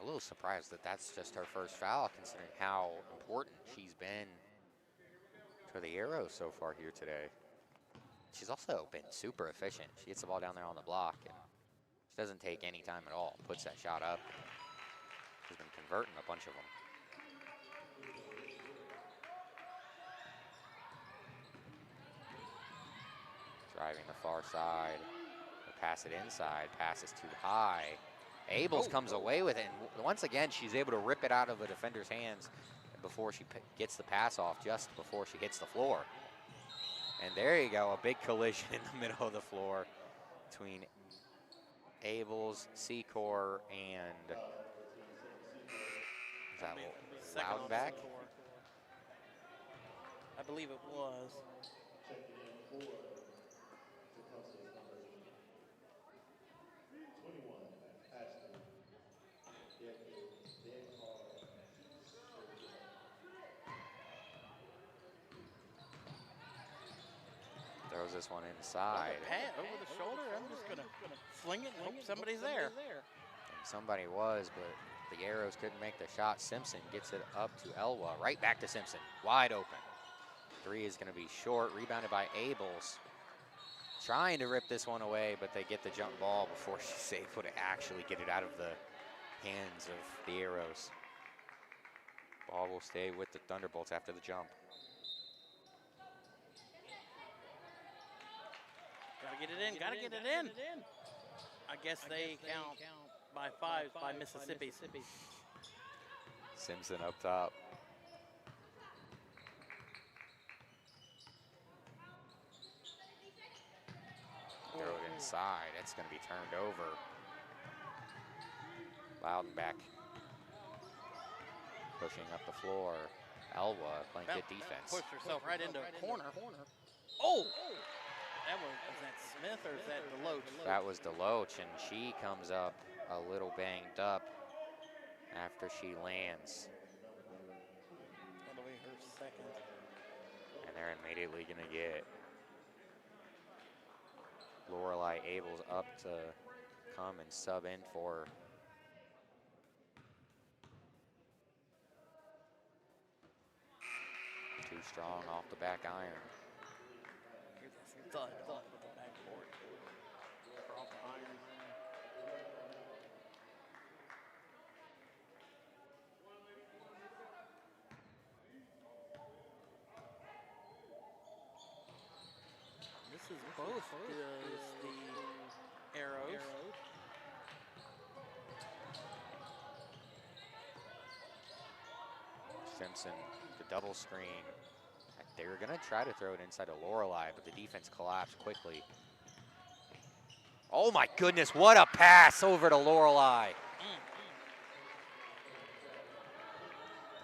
A little surprised that that's just her first foul, considering how important she's been for the Arrows so far here today. she's also been super efficient. She gets the ball down there on the block, and she doesn't take any time at all. Puts that shot up. She's been converting a bunch of them. Driving the far side. They pass it inside. Pass is too high. Abels comes away with it. And once again, she's able to rip it out of the defender's hands before she gets the pass off, just before she hits the floor. And there you go, a big collision in the middle of the floor between Abels, Secor, and is that Loudonback? I believe it was. Throws this one inside. Pat over the shoulder. I'm just gonna fling it and hope somebody's there. And somebody was, but the Arrows couldn't make the shot. Simpson gets it up to Elwa. Right back to Simpson. Wide open. Three is going to be short. Rebounded by Abels. Trying to rip this one away, but they get the jump ball before she's able to actually get it out of the hands of the Arrows. Ball will stay with the Thunderbolts after the jump. Gotta get it in, gotta get it in. I guess they count by fives by Mississippi. Simpson up top. Throw it inside. It's going to be turned over. Loudonback pushing up the floor. Elwa playing good defense. Pushed herself right into a corner. Oh! Was that Smith or is that Deloach? That was Deloach, and she comes up a little banged up after she lands. That'll be her second. And they're immediately going to get Lorelei Abels up to come and sub in for her. Too strong off the back iron. Thud with the backboard. Off the iron. This is both the Arrows. Simpson, the double screen. They were going to try to throw it inside of Lorelei, but the defense collapsed quickly. Oh my goodness, what a pass over to Lorelei.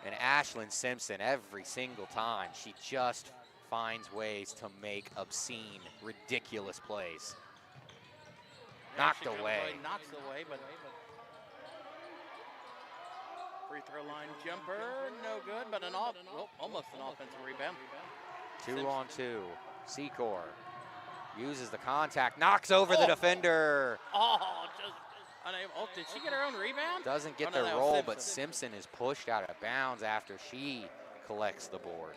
And Ashlyn Simpson, every single time, she just finds ways to make obscene, ridiculous plays. Knocked away. Knocks away, but free throw line jumper, no good, but almost an offensive rebound. 2 on 2. Secor uses the contact, knocks over the defender. Oh, just unable. Oh, did she get her own rebound? Doesn't get the roll, but Simpson is pushed out of bounds after she collects the board.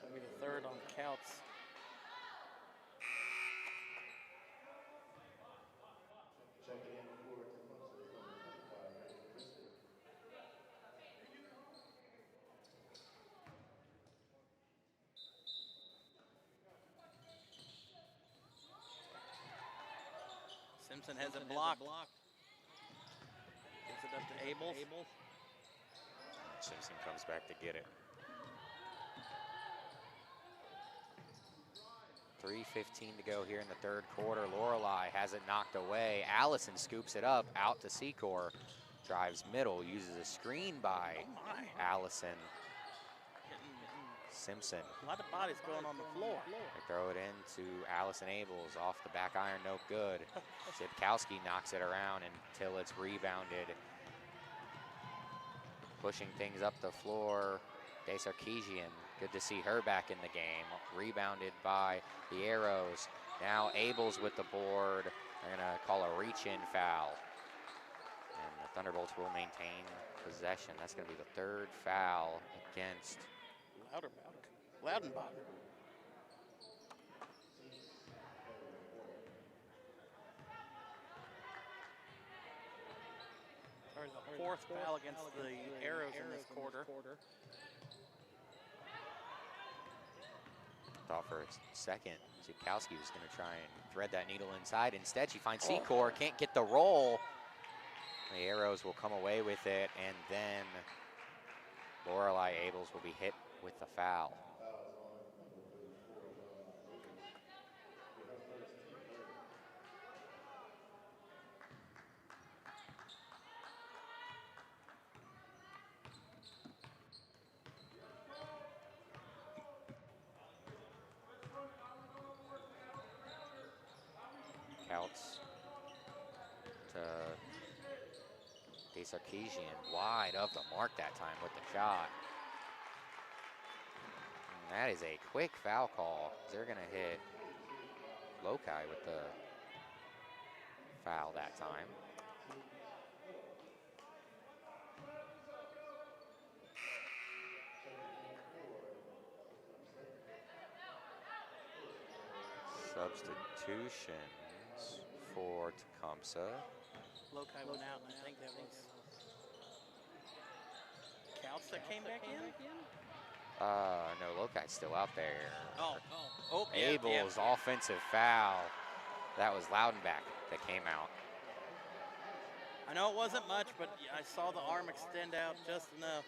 That'll be the third on Couts. Simpson has it blocked. Gives it up to Abels. Simpson comes back to get it. 3:15 to go here in the third quarter. Lorelei has it knocked away. Allison scoops it up out to Secor. Drives middle, uses a screen by Allison. Simpson. A lot of bodies going on the floor. They throw it into Allison Abels off the back iron, no good. Zipkowski knocks it around until it's rebounded. Pushing things up the floor, Desarkeesian. Good to see her back in the game. Rebounded by the Arrows. Now Abels with the board. They're gonna call a reach-in foul. And the Thunderbolts will maintain possession. That's gonna be the third foul against Loudenbach. the fourth foul against the Arrows in this quarter. Thought for a second Tecumseh was going to try and thread that needle inside. Instead, she finds Secor, can't get the roll. The Arrows will come away with it, and then Lorelei Abels will be hit with the foul. Counts to Sarkeesian, wide of the mark that time with the shot. And that is a quick foul call. They're going to hit Lokai with the foul that time. Substitutions for Tecumseh. Lokai went out, and I think that was Couch that came back in? No, Lokai's still out there. Yeah, Abel's offensive foul. That was Loudenback that came out. I know it wasn't much, but I saw the arm extend out just enough.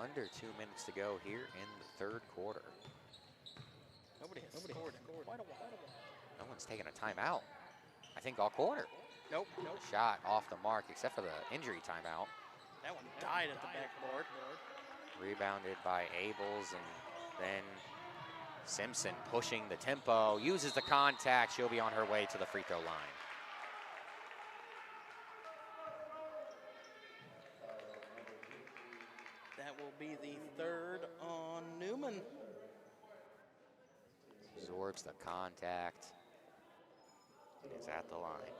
Under 2 minutes to go here in the third quarter. Nobody has scored in quite a while. No one's taking a timeout. I think all quarter. Nope. Shot off the mark, except for the injury timeout. That one died at the backboard. Rebounded by Abels, and then Simpson pushing the tempo, uses the contact. She'll be on her way to the free throw line. That will be the third on Newman. Absorbs the contact. Is at the line.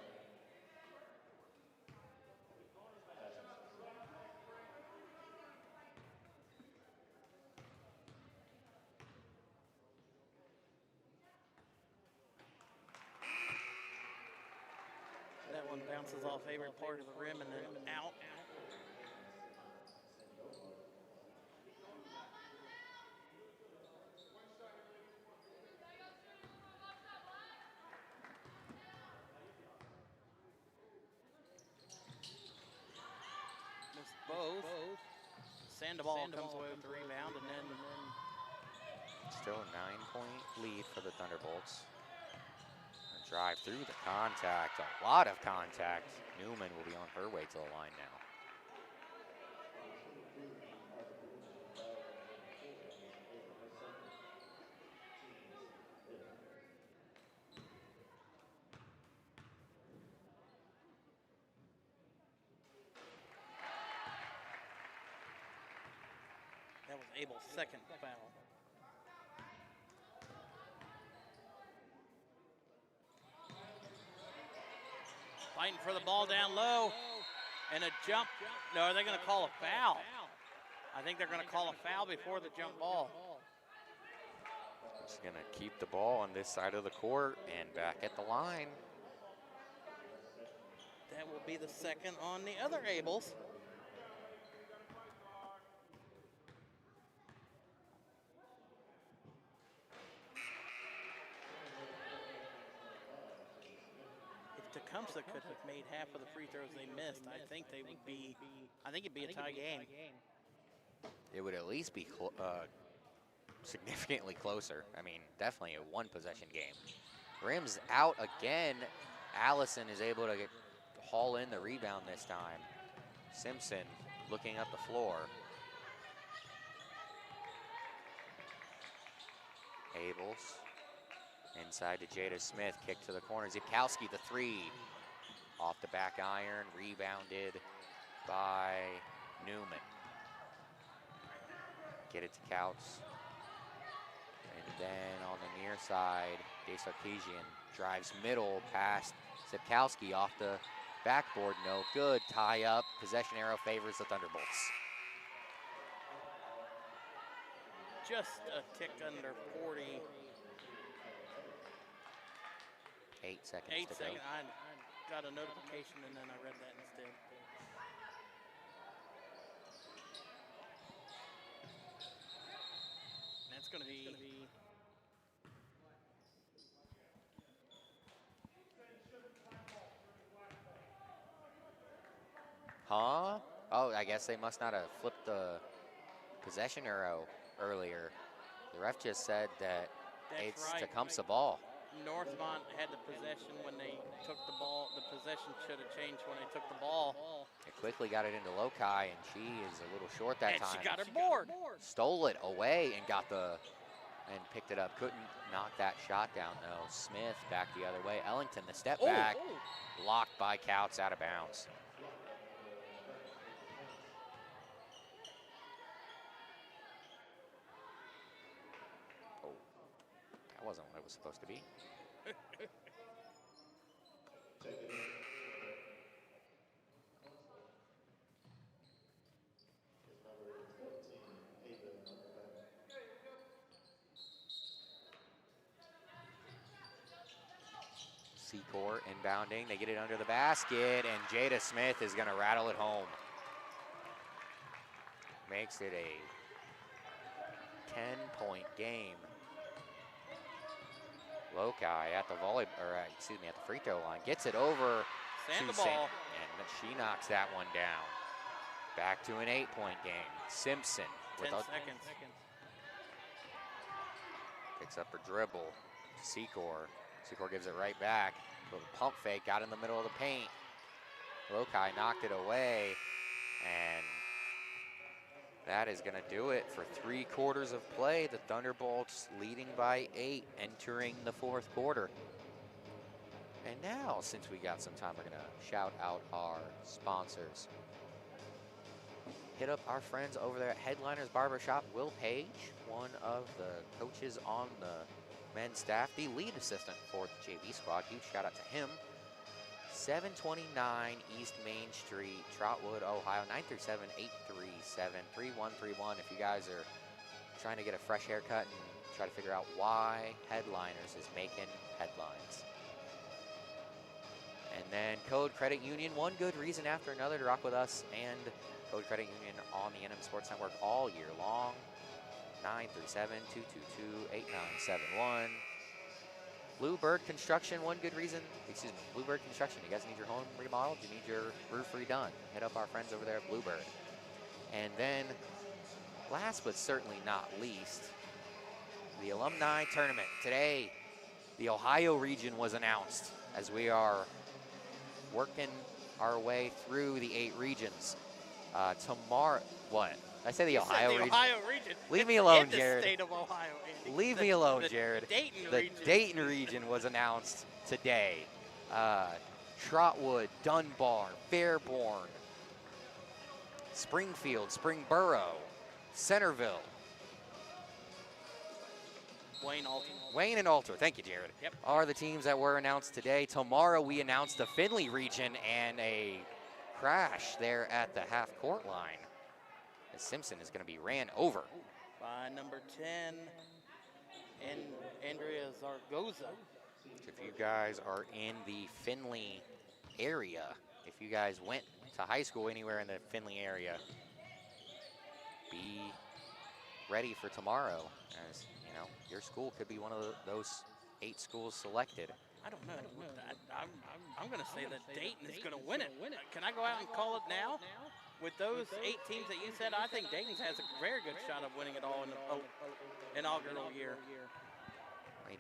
That one bounces off favorite part of the rim and then out. Missed both. Sandoval comes away with the rebound, and then Still a 9-point lead for the Thunderbolts. A drive through the contact, a lot of contact. Newman will be on her way to the line now. that was Abel's second foul. Fighting for the ball down low, and a jump. No, are they going to call a foul? I think they're going to call a foul before the jump ball. Just going to keep the ball on this side of the court and back at the line. That will be the second on the other Abels. If Tecumseh could have made half of the free throws they missed, I think they would be, I think it'd be a tie game. It would at least be significantly closer. I mean, definitely a one-possession game. Rim's out again. Allison is able to haul in the rebound this time. Simpson looking up the floor. Abels inside to Jada Smith, kick to the corner. Zipkowski, the three. Off the back iron, rebounded by Newman. Get it to Couts. And then on the near side, Sarkeesian drives middle past Zipkowski off the backboard. No good. Tie up. Possession arrow favors the Thunderbolts. just a tick under 40. 8 seconds 8 to seconds. go. I got a notification and then I read that instead. That's going to be. Huh? Oh, I guess they must not have flipped the possession arrow earlier. The ref just said that That's it's right. Tecumseh ball. Northmont had the possession when they took the ball. The possession should have changed when they took the ball. They quickly got it into Lokai, and she is a little short that And time. she got her board. Stole it away and and picked it up. Couldn't knock that shot down though. Smith back the other way. Ellington, the step back, blocked by Couts, out of bounds. Oh, that wasn't what it was supposed to be. Secor inbounding. They get it under the basket, and Jada Smith is going to rattle it home. Makes it a 10-point game. Lokai at the at the free throw line, gets it over Sandoval. And she knocks that one down. Back to an 8-point game. Simpson 10 seconds. Picks up her dribble. Secor. Secor gives it right back. Little pump fake, got in the middle of the paint. Lokai knocked it away, and that is going to do it for 3 quarters of play. The Thunderbolts leading by 8, entering the 4th quarter. And now, since we got some time, we're going to shout out our sponsors. Hit up our friends over there at Headliners Barbershop. Will Page, one of the coaches on the men's staff, the lead assistant for the JV squad. Huge shout out to him. 729 East Main Street, Trotwood, Ohio, 937-837-3131. If you guys are trying to get a fresh haircut and try to figure out why Headliners is making headlines. And then Code Credit Union, one good reason after another to rock with us and Code Credit Union on the NM Sports Network all year long. 937-222-8971. Bluebird Construction, one good reason, Bluebird Construction. You guys need your home remodeled, you need your roof redone. Hit up our friends over there at Bluebird. And then, last but certainly not least, the alumni tournament. Today, the Ohio region was announced as we are working our way through the 8 regions. Tomorrow, what? I say the Ohio region. Ohio region. Leave me alone, in the Jared. State of Ohio. Leave me alone, Jared. The Dayton region was announced today. Trotwood, Dunbar, Fairborn, Springfield, Springboro, Centerville, Wayne and Alter, thank you, Jared, are the teams that were announced today. Tomorrow we announce the Findlay region and a crash there at the half-court line. As Simpson is going to be ran over by number 10, and Andrea Zaragoza. If you guys are in the Findlay area, if you guys went to high school anywhere in the Findlay area, be ready for tomorrow, as you know, your school could be one of those 8 schools selected. I don't know. I'm going to say that Dayton is going to win it. Can I go out and call it now? With those 8 teams that you said, I think Dayton has a very good shot of winning it all in the inaugural year. We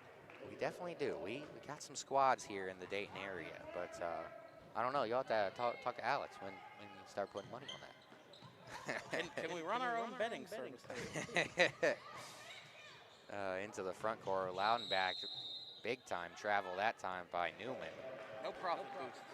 definitely do. We got some squads here in the Dayton area, but I don't know. You'll have to talk to Alex when you start putting money on that. Can we run our own betting service? Into the front court, Loudenback, big time travel that time by Newman. No profit boost.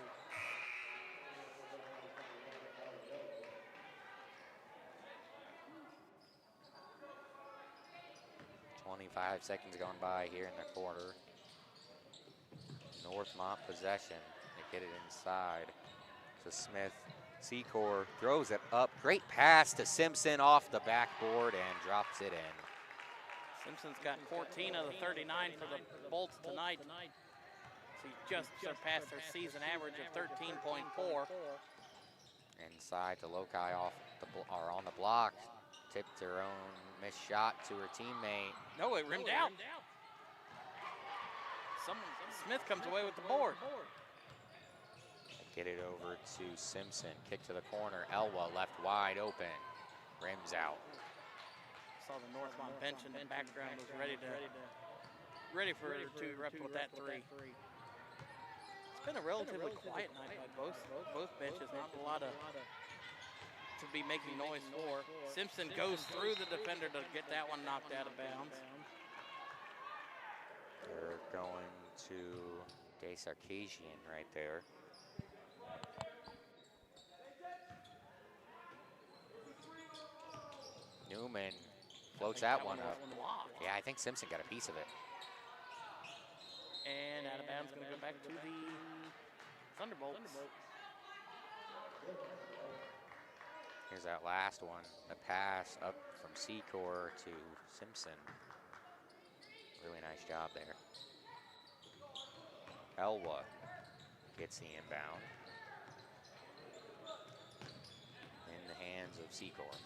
25 seconds going by here in the quarter. Northmont possession. They get it inside to Smith. Secor throws it up. Great pass to Simpson off the backboard and drops it in. Simpson's got 14 of the 39 for the Bolts tonight. So he just surpassed their season average of 13.4. Inside to Loci or on the block. Tipped her own missed shot to her teammate. No, it rimmed out. Smith comes away with the board. Get it over to Simpson. Kick to the corner. Elwa left wide open. Rims out. Saw the Northmont bench in the background was ready for her to erupt with that three. It's been a relatively quiet night by both benches. Not a lot to be making noise for. Simpson goes through the defender to get that one knocked out of bounds. They're going to De Sarkisian right there. Newman floats that one up. Yeah, I think Simpson got a piece of it. And out of bounds, going to go back to the Thunderbolts. Here's that last one. The pass up from Secor to Simpson. Really nice job there. Elwa gets the inbound. In the hands of Secor.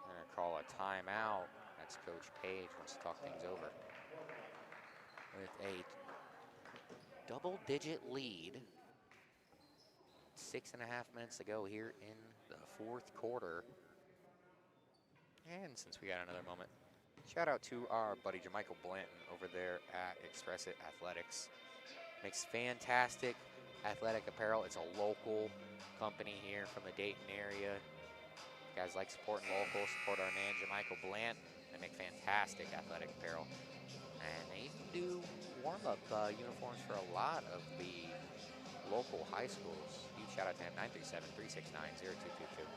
Gonna call a timeout. That's Coach Page wants to talk things over. With a double-digit lead. 6.5 minutes to go here in the fourth quarter. And since we got another moment, shout out to our buddy Jermichael Blanton over there at Express It Athletics. Makes fantastic athletic apparel. It's a local company here from the Dayton area. You guys like supporting local, support our man Jermichael Blanton. They make fantastic athletic apparel. And they even do warm-up uniforms for a lot of the local high schools. Huge shout out to him, 937-369-0222.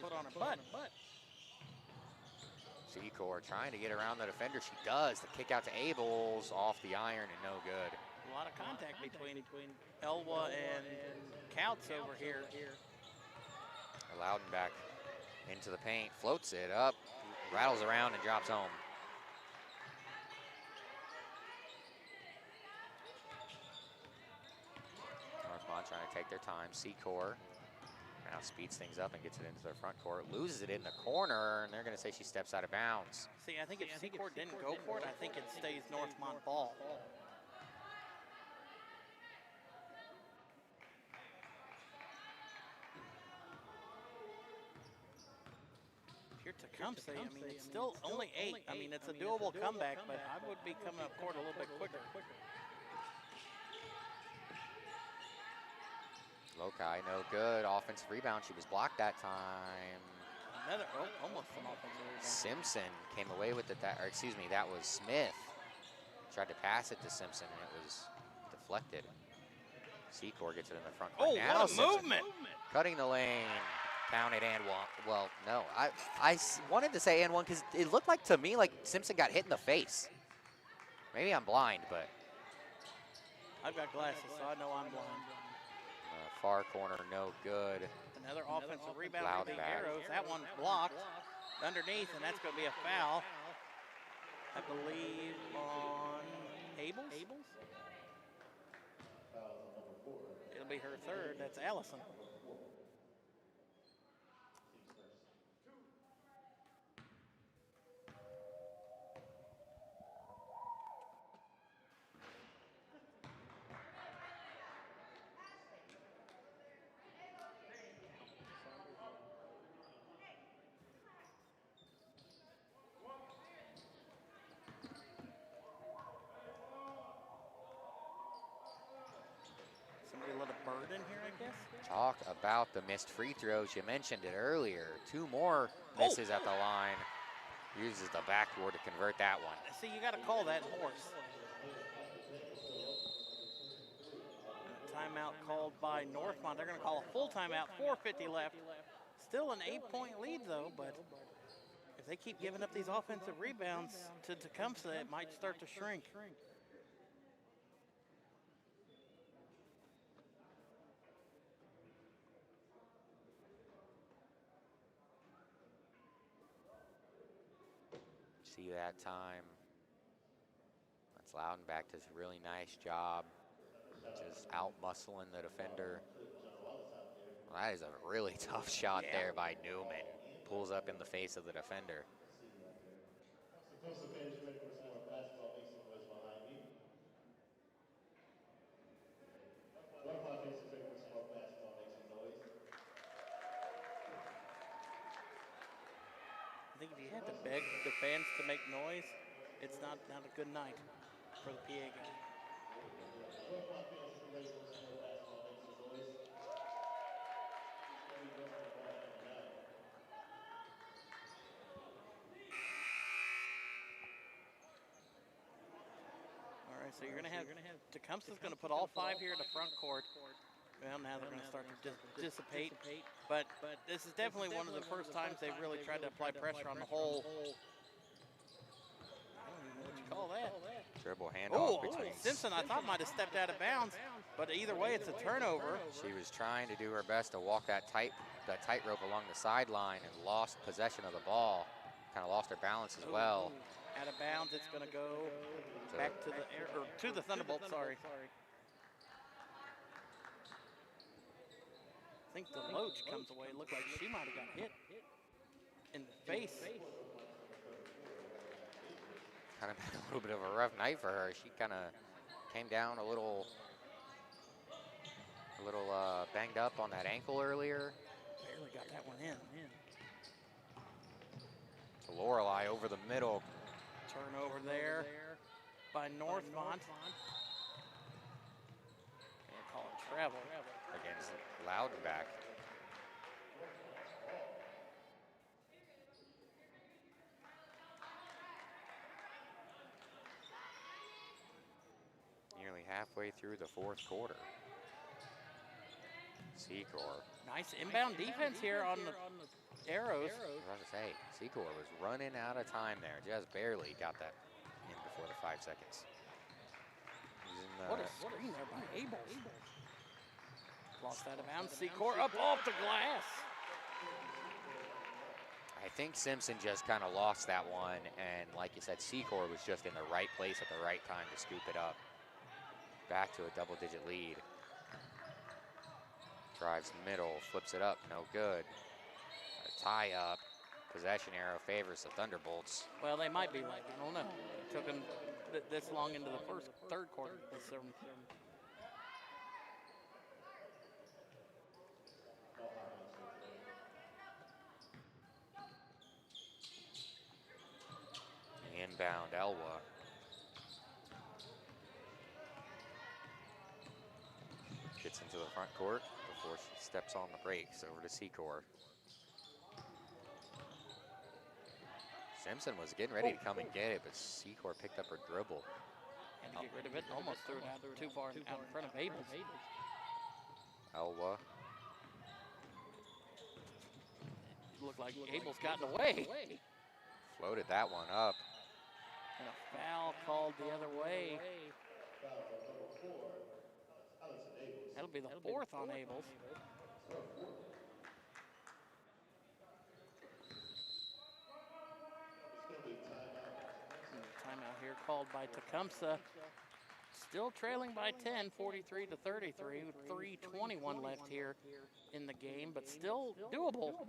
Put on her butt. Secor trying to get around the defender. She does. The kick out to Abels off the iron and no good. A lot of contact between Elwa and Couts over here. Loudon back into the paint, floats it up, rattles around and drops home. Northmont trying to take their time. Secor now speeds things up and gets it into their front court. Loses it in the corner, and they're going to say she steps out of bounds. See, I think if Secor didn't go for it, I think it stays Northmont ball. If you're Tecumseh, I mean, it's still only 8. I mean, it's a doable comeback, but I would be coming up court a little bit quicker. Loci, no good. Offensive rebound. She was blocked that time. Another, almost an offensive rebound. Simpson came away with it. That was Smith. Tried to pass it to Simpson, and it was deflected. Secor gets it in the front court. Oh, now what a Simpson movement! Cutting the lane. Counted and one. Well, no. I wanted to say and one because it looked like to me like Simpson got hit in the face. Maybe I'm blind, but. I've got glasses, so I know I'm blind. Far corner, no good. Another offensive rebound for the Arrows. That one blocked underneath, and that's going to be a foul. I believe on Abels? It'll be her third. That's Allison. Somebody let a bird in here, I guess? Talk about the missed free throws. You mentioned it earlier. 2 more misses at the line. Uses the backboard to convert that one. See, you got to call that horse. Timeout called by Northmont. They're going to call a full timeout, 4:50 left. Still an 8-point lead, though, but if they keep giving up these offensive rebounds to Tecumseh, it might start to shrink. See that time. That's Loudenback does a really nice job. Just out muscling the defender. Well, that is a really tough shot there by Newman. Pulls up in the face of the defender. I think if you had to beg the fans to make noise, it's not a good night for the PA game. All right, so you're going to have Tecumseh's going to put all 5 here in the front court. Well, now they're going to start to dissipate. But this is definitely one of the first times they've really tried to apply pressure on the whole. I don't even know what you call that. Dribble handoff between Simpson, I thought might have stepped out of bounds, but either way, it's a turnover. She was trying to do her best to walk that tightrope along the sideline and lost possession of the ball. Kind of lost her balance as well. Out of bounds, it's going to go back to the air, or to the Thunderbolt. Sorry. I think the Loach comes away. Looked like she might have got hit in the face. Kind of been a little bit of a rough night for her. She kind of came down a little banged up on that ankle earlier. Barely got that one in. So Lorelei over the middle. Turnover there by Northmont. Gonna call it travel Against Loudenback. Nearly halfway through the 4th quarter. Secor. Nice inbound defense here on the Arrows. I was about to say, Secor was running out of time there. Just barely got that in before the 5 seconds. What a screen there by Abels. Lost out of bounds. Secor up off the glass. I think Simpson just kind of lost that one, and like you said, Secor was just in the right place at the right time to scoop it up. Back to a double-digit lead. Drives middle, flips it up, no good. A tie up. Possession arrow favors the Thunderbolts. Well, they might be like, I don't know. It took them this long into the third quarter. Inbound, Elwa. Gets into the front court before she steps on the brakes over to Secor. Simpson was getting ready to come and get it, but Secor picked up her dribble. And to get rid of it, almost threw it out too far out in front of Abels. Elwa. It looked like Abels gotten away. Floated that one up. And a foul called the other way. That'll be the 4th on Abels. Timeout here called by Tecumseh. Still trailing by 10, 43-33, with 3:21 left here in the game, but still doable.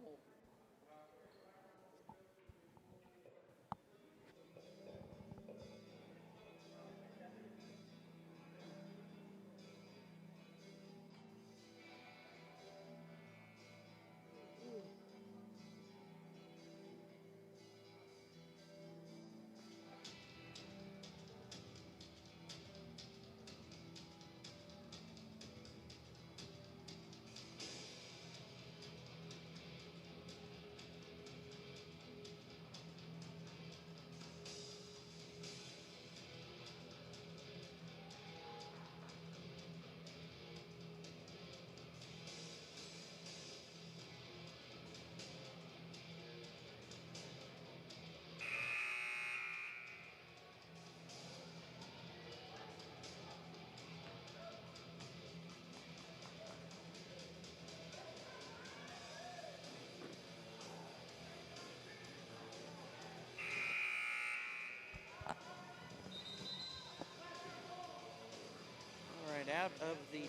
of the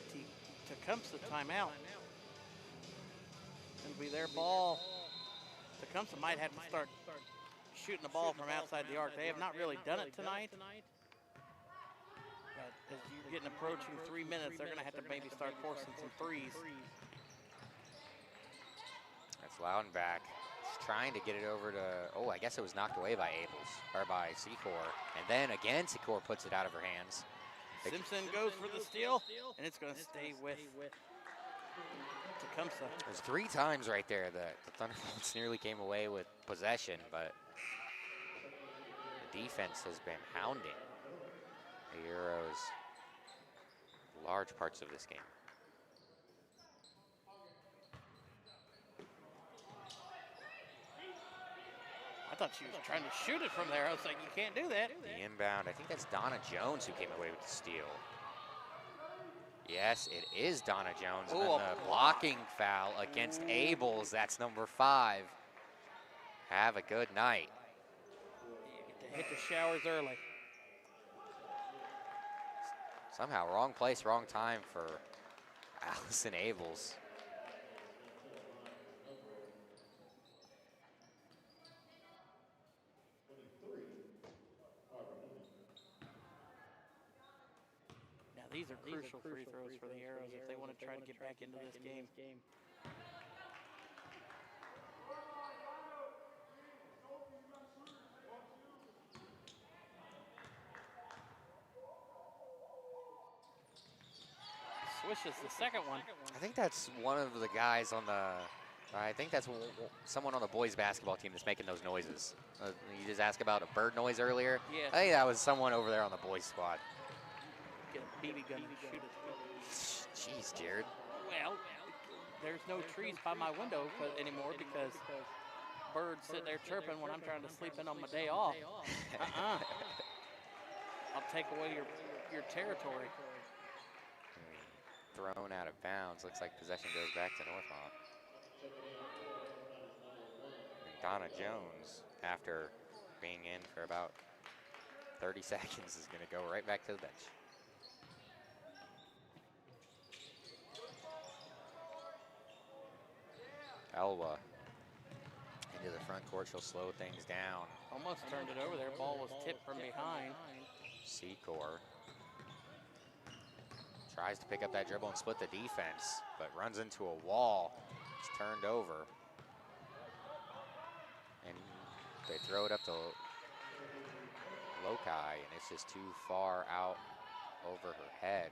Tecumseh timeout. It'll be their ball. Tecumseh might have to start shooting the ball from outside the arc. They have not really done it tonight. But as you're getting approaching 3 minutes, they're going to have to maybe start forcing some threes. That's Loudenback. He's trying to get it over to, oh, I guess it was knocked away by by Secor. And then again, Secor puts it out of her hands. Simpson goes for the steal, and it's going to stay with Tecumseh. There's 3 times right there that the Thunderbolts nearly came away with possession, but the defense has been hounding the Euros large parts of this game. I thought she was trying to shoot it from there. I was like, you can't do that. The inbound, I think that's Donna Jones who came away with the steal. Yes, it is Donna Jones. And then the blocking foul against Abels. That's number 5. Have a good night. You get to hit the showers early. Somehow, wrong place, wrong time for Allison Abels. Now, these are crucial free throws for the Arrows if they want to try to get back into this game. Swishes the second one. I think that's one of the guys on the, I think that's someone on the boys basketball team that's making those noises. You just asked about a bird noise earlier. Yeah. I think that was someone over there on the boys squad. Get a BB gun and shoot it. Jeez, Jared. Well, there's no trees by my window anymore because birds sit there chirping when I'm trying to sleep in on my day off. I'll take away your territory. Thrown out of bounds. Looks like possession goes back to Northmont. And Donna Jones, after being in for about 30 seconds, is going to go right back to the bench. Elwa into the front court. She'll slow things down. Almost turned it over there. Ball was tipped from behind. Secor tries to pick up that dribble and split the defense, but runs into a wall. It's turned over. And they throw it up to Lokai, and it's just too far out over her head.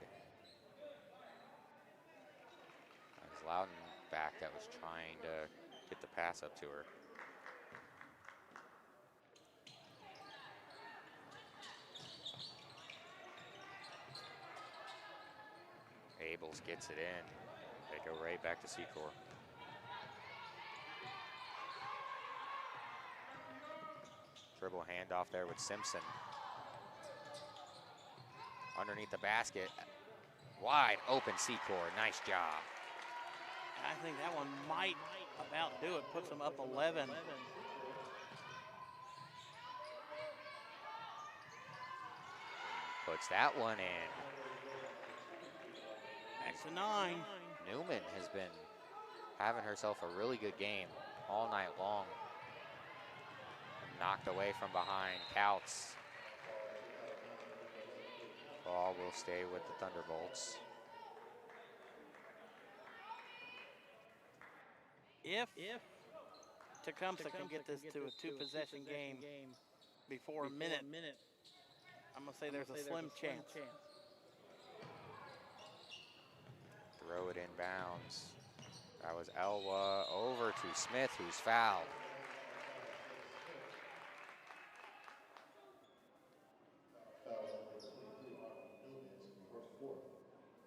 It was Loudenback that was trying to get the pass up to her. Abels gets it in. They go right back to Secor. Dribble handoff there with Simpson. Underneath the basket. Wide open Secor. Nice job. I think that one might about do it. Puts them up 11. Puts that one in. Back to 9. Newman has been having herself a really good game all night long. Knocked away from behind. Couts. Ball will stay with the Thunderbolts. If Tecumseh can get this to a 2-possession game before a minute, I'm going to say there's a slim chance. Throw it in bounds. That was Elwa over to Smith, who's fouled.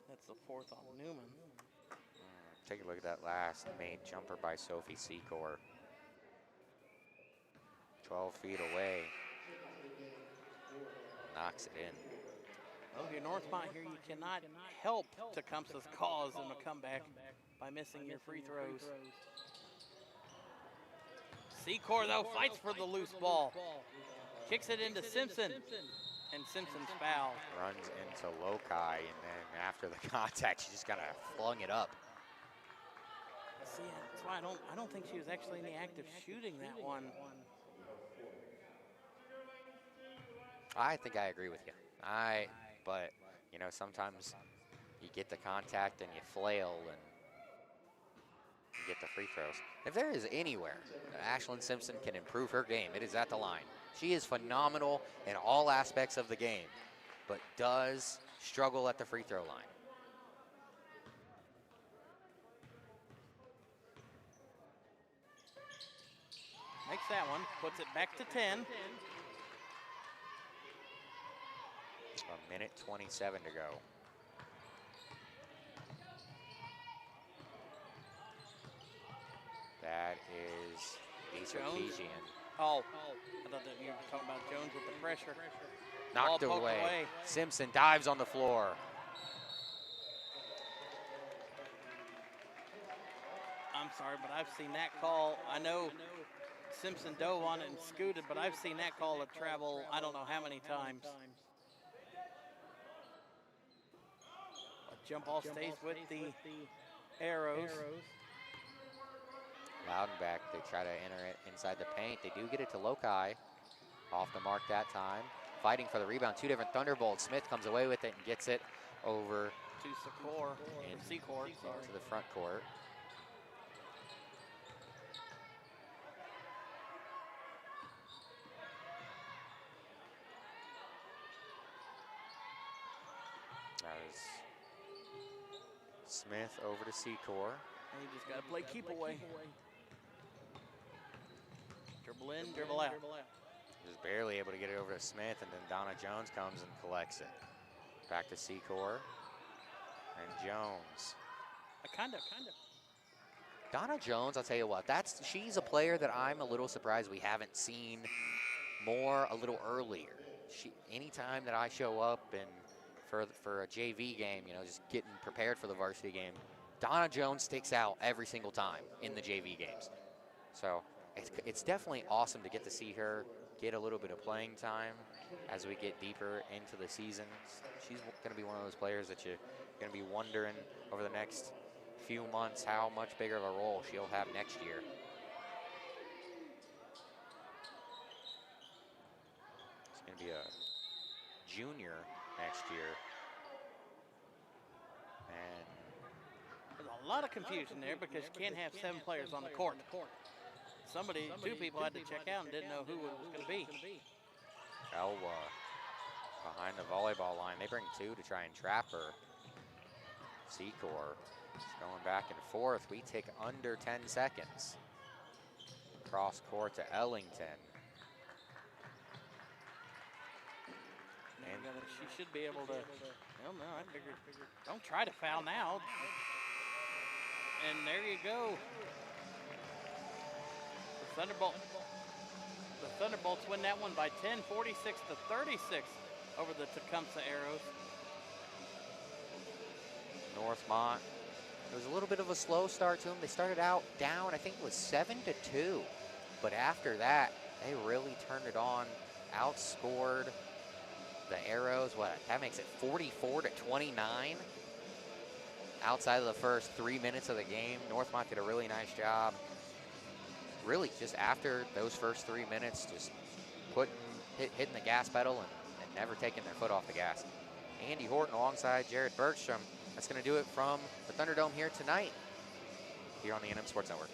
That's the 4th on Newman. Take a look at that last made jumper by Sophie Secor. 12 feet away. Knocks it in. Oh, here, Northmont here, you cannot help Tecumseh's cause in a comeback by missing your free throws. Secor, though, fights for the loose ball. Kicks it into Simpson. And Simpson's foul. Runs into Lokai, and then after the contact, she just kind of flung it up. See, that's why I don't think she was actually in the act of shooting that one. I think I agree with you. But you know, sometimes you get the contact and you flail and you get the free throws. If there is anywhere that Ashlyn Simpson can improve her game, it is at the line. She is phenomenal in all aspects of the game, but does struggle at the free throw line. Makes that one, puts it back to 10. A minute 27 to go. That is Lisa Kejian. Oh, I thought that you were talking about Jones with the pressure. Knocked Ball poked away. Simpson dives on the floor. I'm sorry, but I've seen that call. I know Simpson dove on it and scooted, but I've seen that call to travel I don't know how many times. Jump ball stays with the arrows. Loudenbeck, they try to enter it inside the paint. They do get it to Lokai. Off the mark that time. Fighting for the rebound. Two different Thunderbolts. Smith comes away with it and gets it over To Secor, into the front court. That is Smith over to Secor. And you just got to play keep away. Dribble in, dribble out. Just barely able to get it over to Smith, and then Donna Jones comes and collects it. Back to Secor. And Jones. Kind of. Donna Jones, I'll tell you what, she's a player that I'm a little surprised we haven't seen more a little earlier. Anytime that I show up and for a JV game, you know, just getting prepared for the varsity game, Donna Jones sticks out every single time in the JV games. So it's definitely awesome to get to see her get a little bit of playing time as we get deeper into the season. She's going to be one of those players that you're going to be wondering over the next few months how much bigger of a role she'll have next year. It's going to be a junior next year. And there's a lot of confusion there because you can't have 7 players on the court. Two people had to check out and didn't know who it was going to be. Elwa behind the volleyball line. They bring 2 to try and trap her. Secor going back and forth. We take under 10 seconds. Cross court to Ellington. And she should be able to. Well, no, I figured. Don't try to foul now. And there you go. The Thunderbolts win that one by 10, 46 to 36 over the Tecumseh Arrows. Northmont. It was a little bit of a slow start to them. They started out down, I think it was 7-2. But after that, they really turned it on, outscored the Arrows. That makes it 44-29. Outside of the first 3 minutes of the game, Northmont did a really nice job. Really, just after those first 3 minutes, just hitting the gas pedal and never taking their foot off the gas. Andy Horton alongside Jared Bergstrom. That's going to do it from the Thunderdome here tonight, here on the NM Sports Network.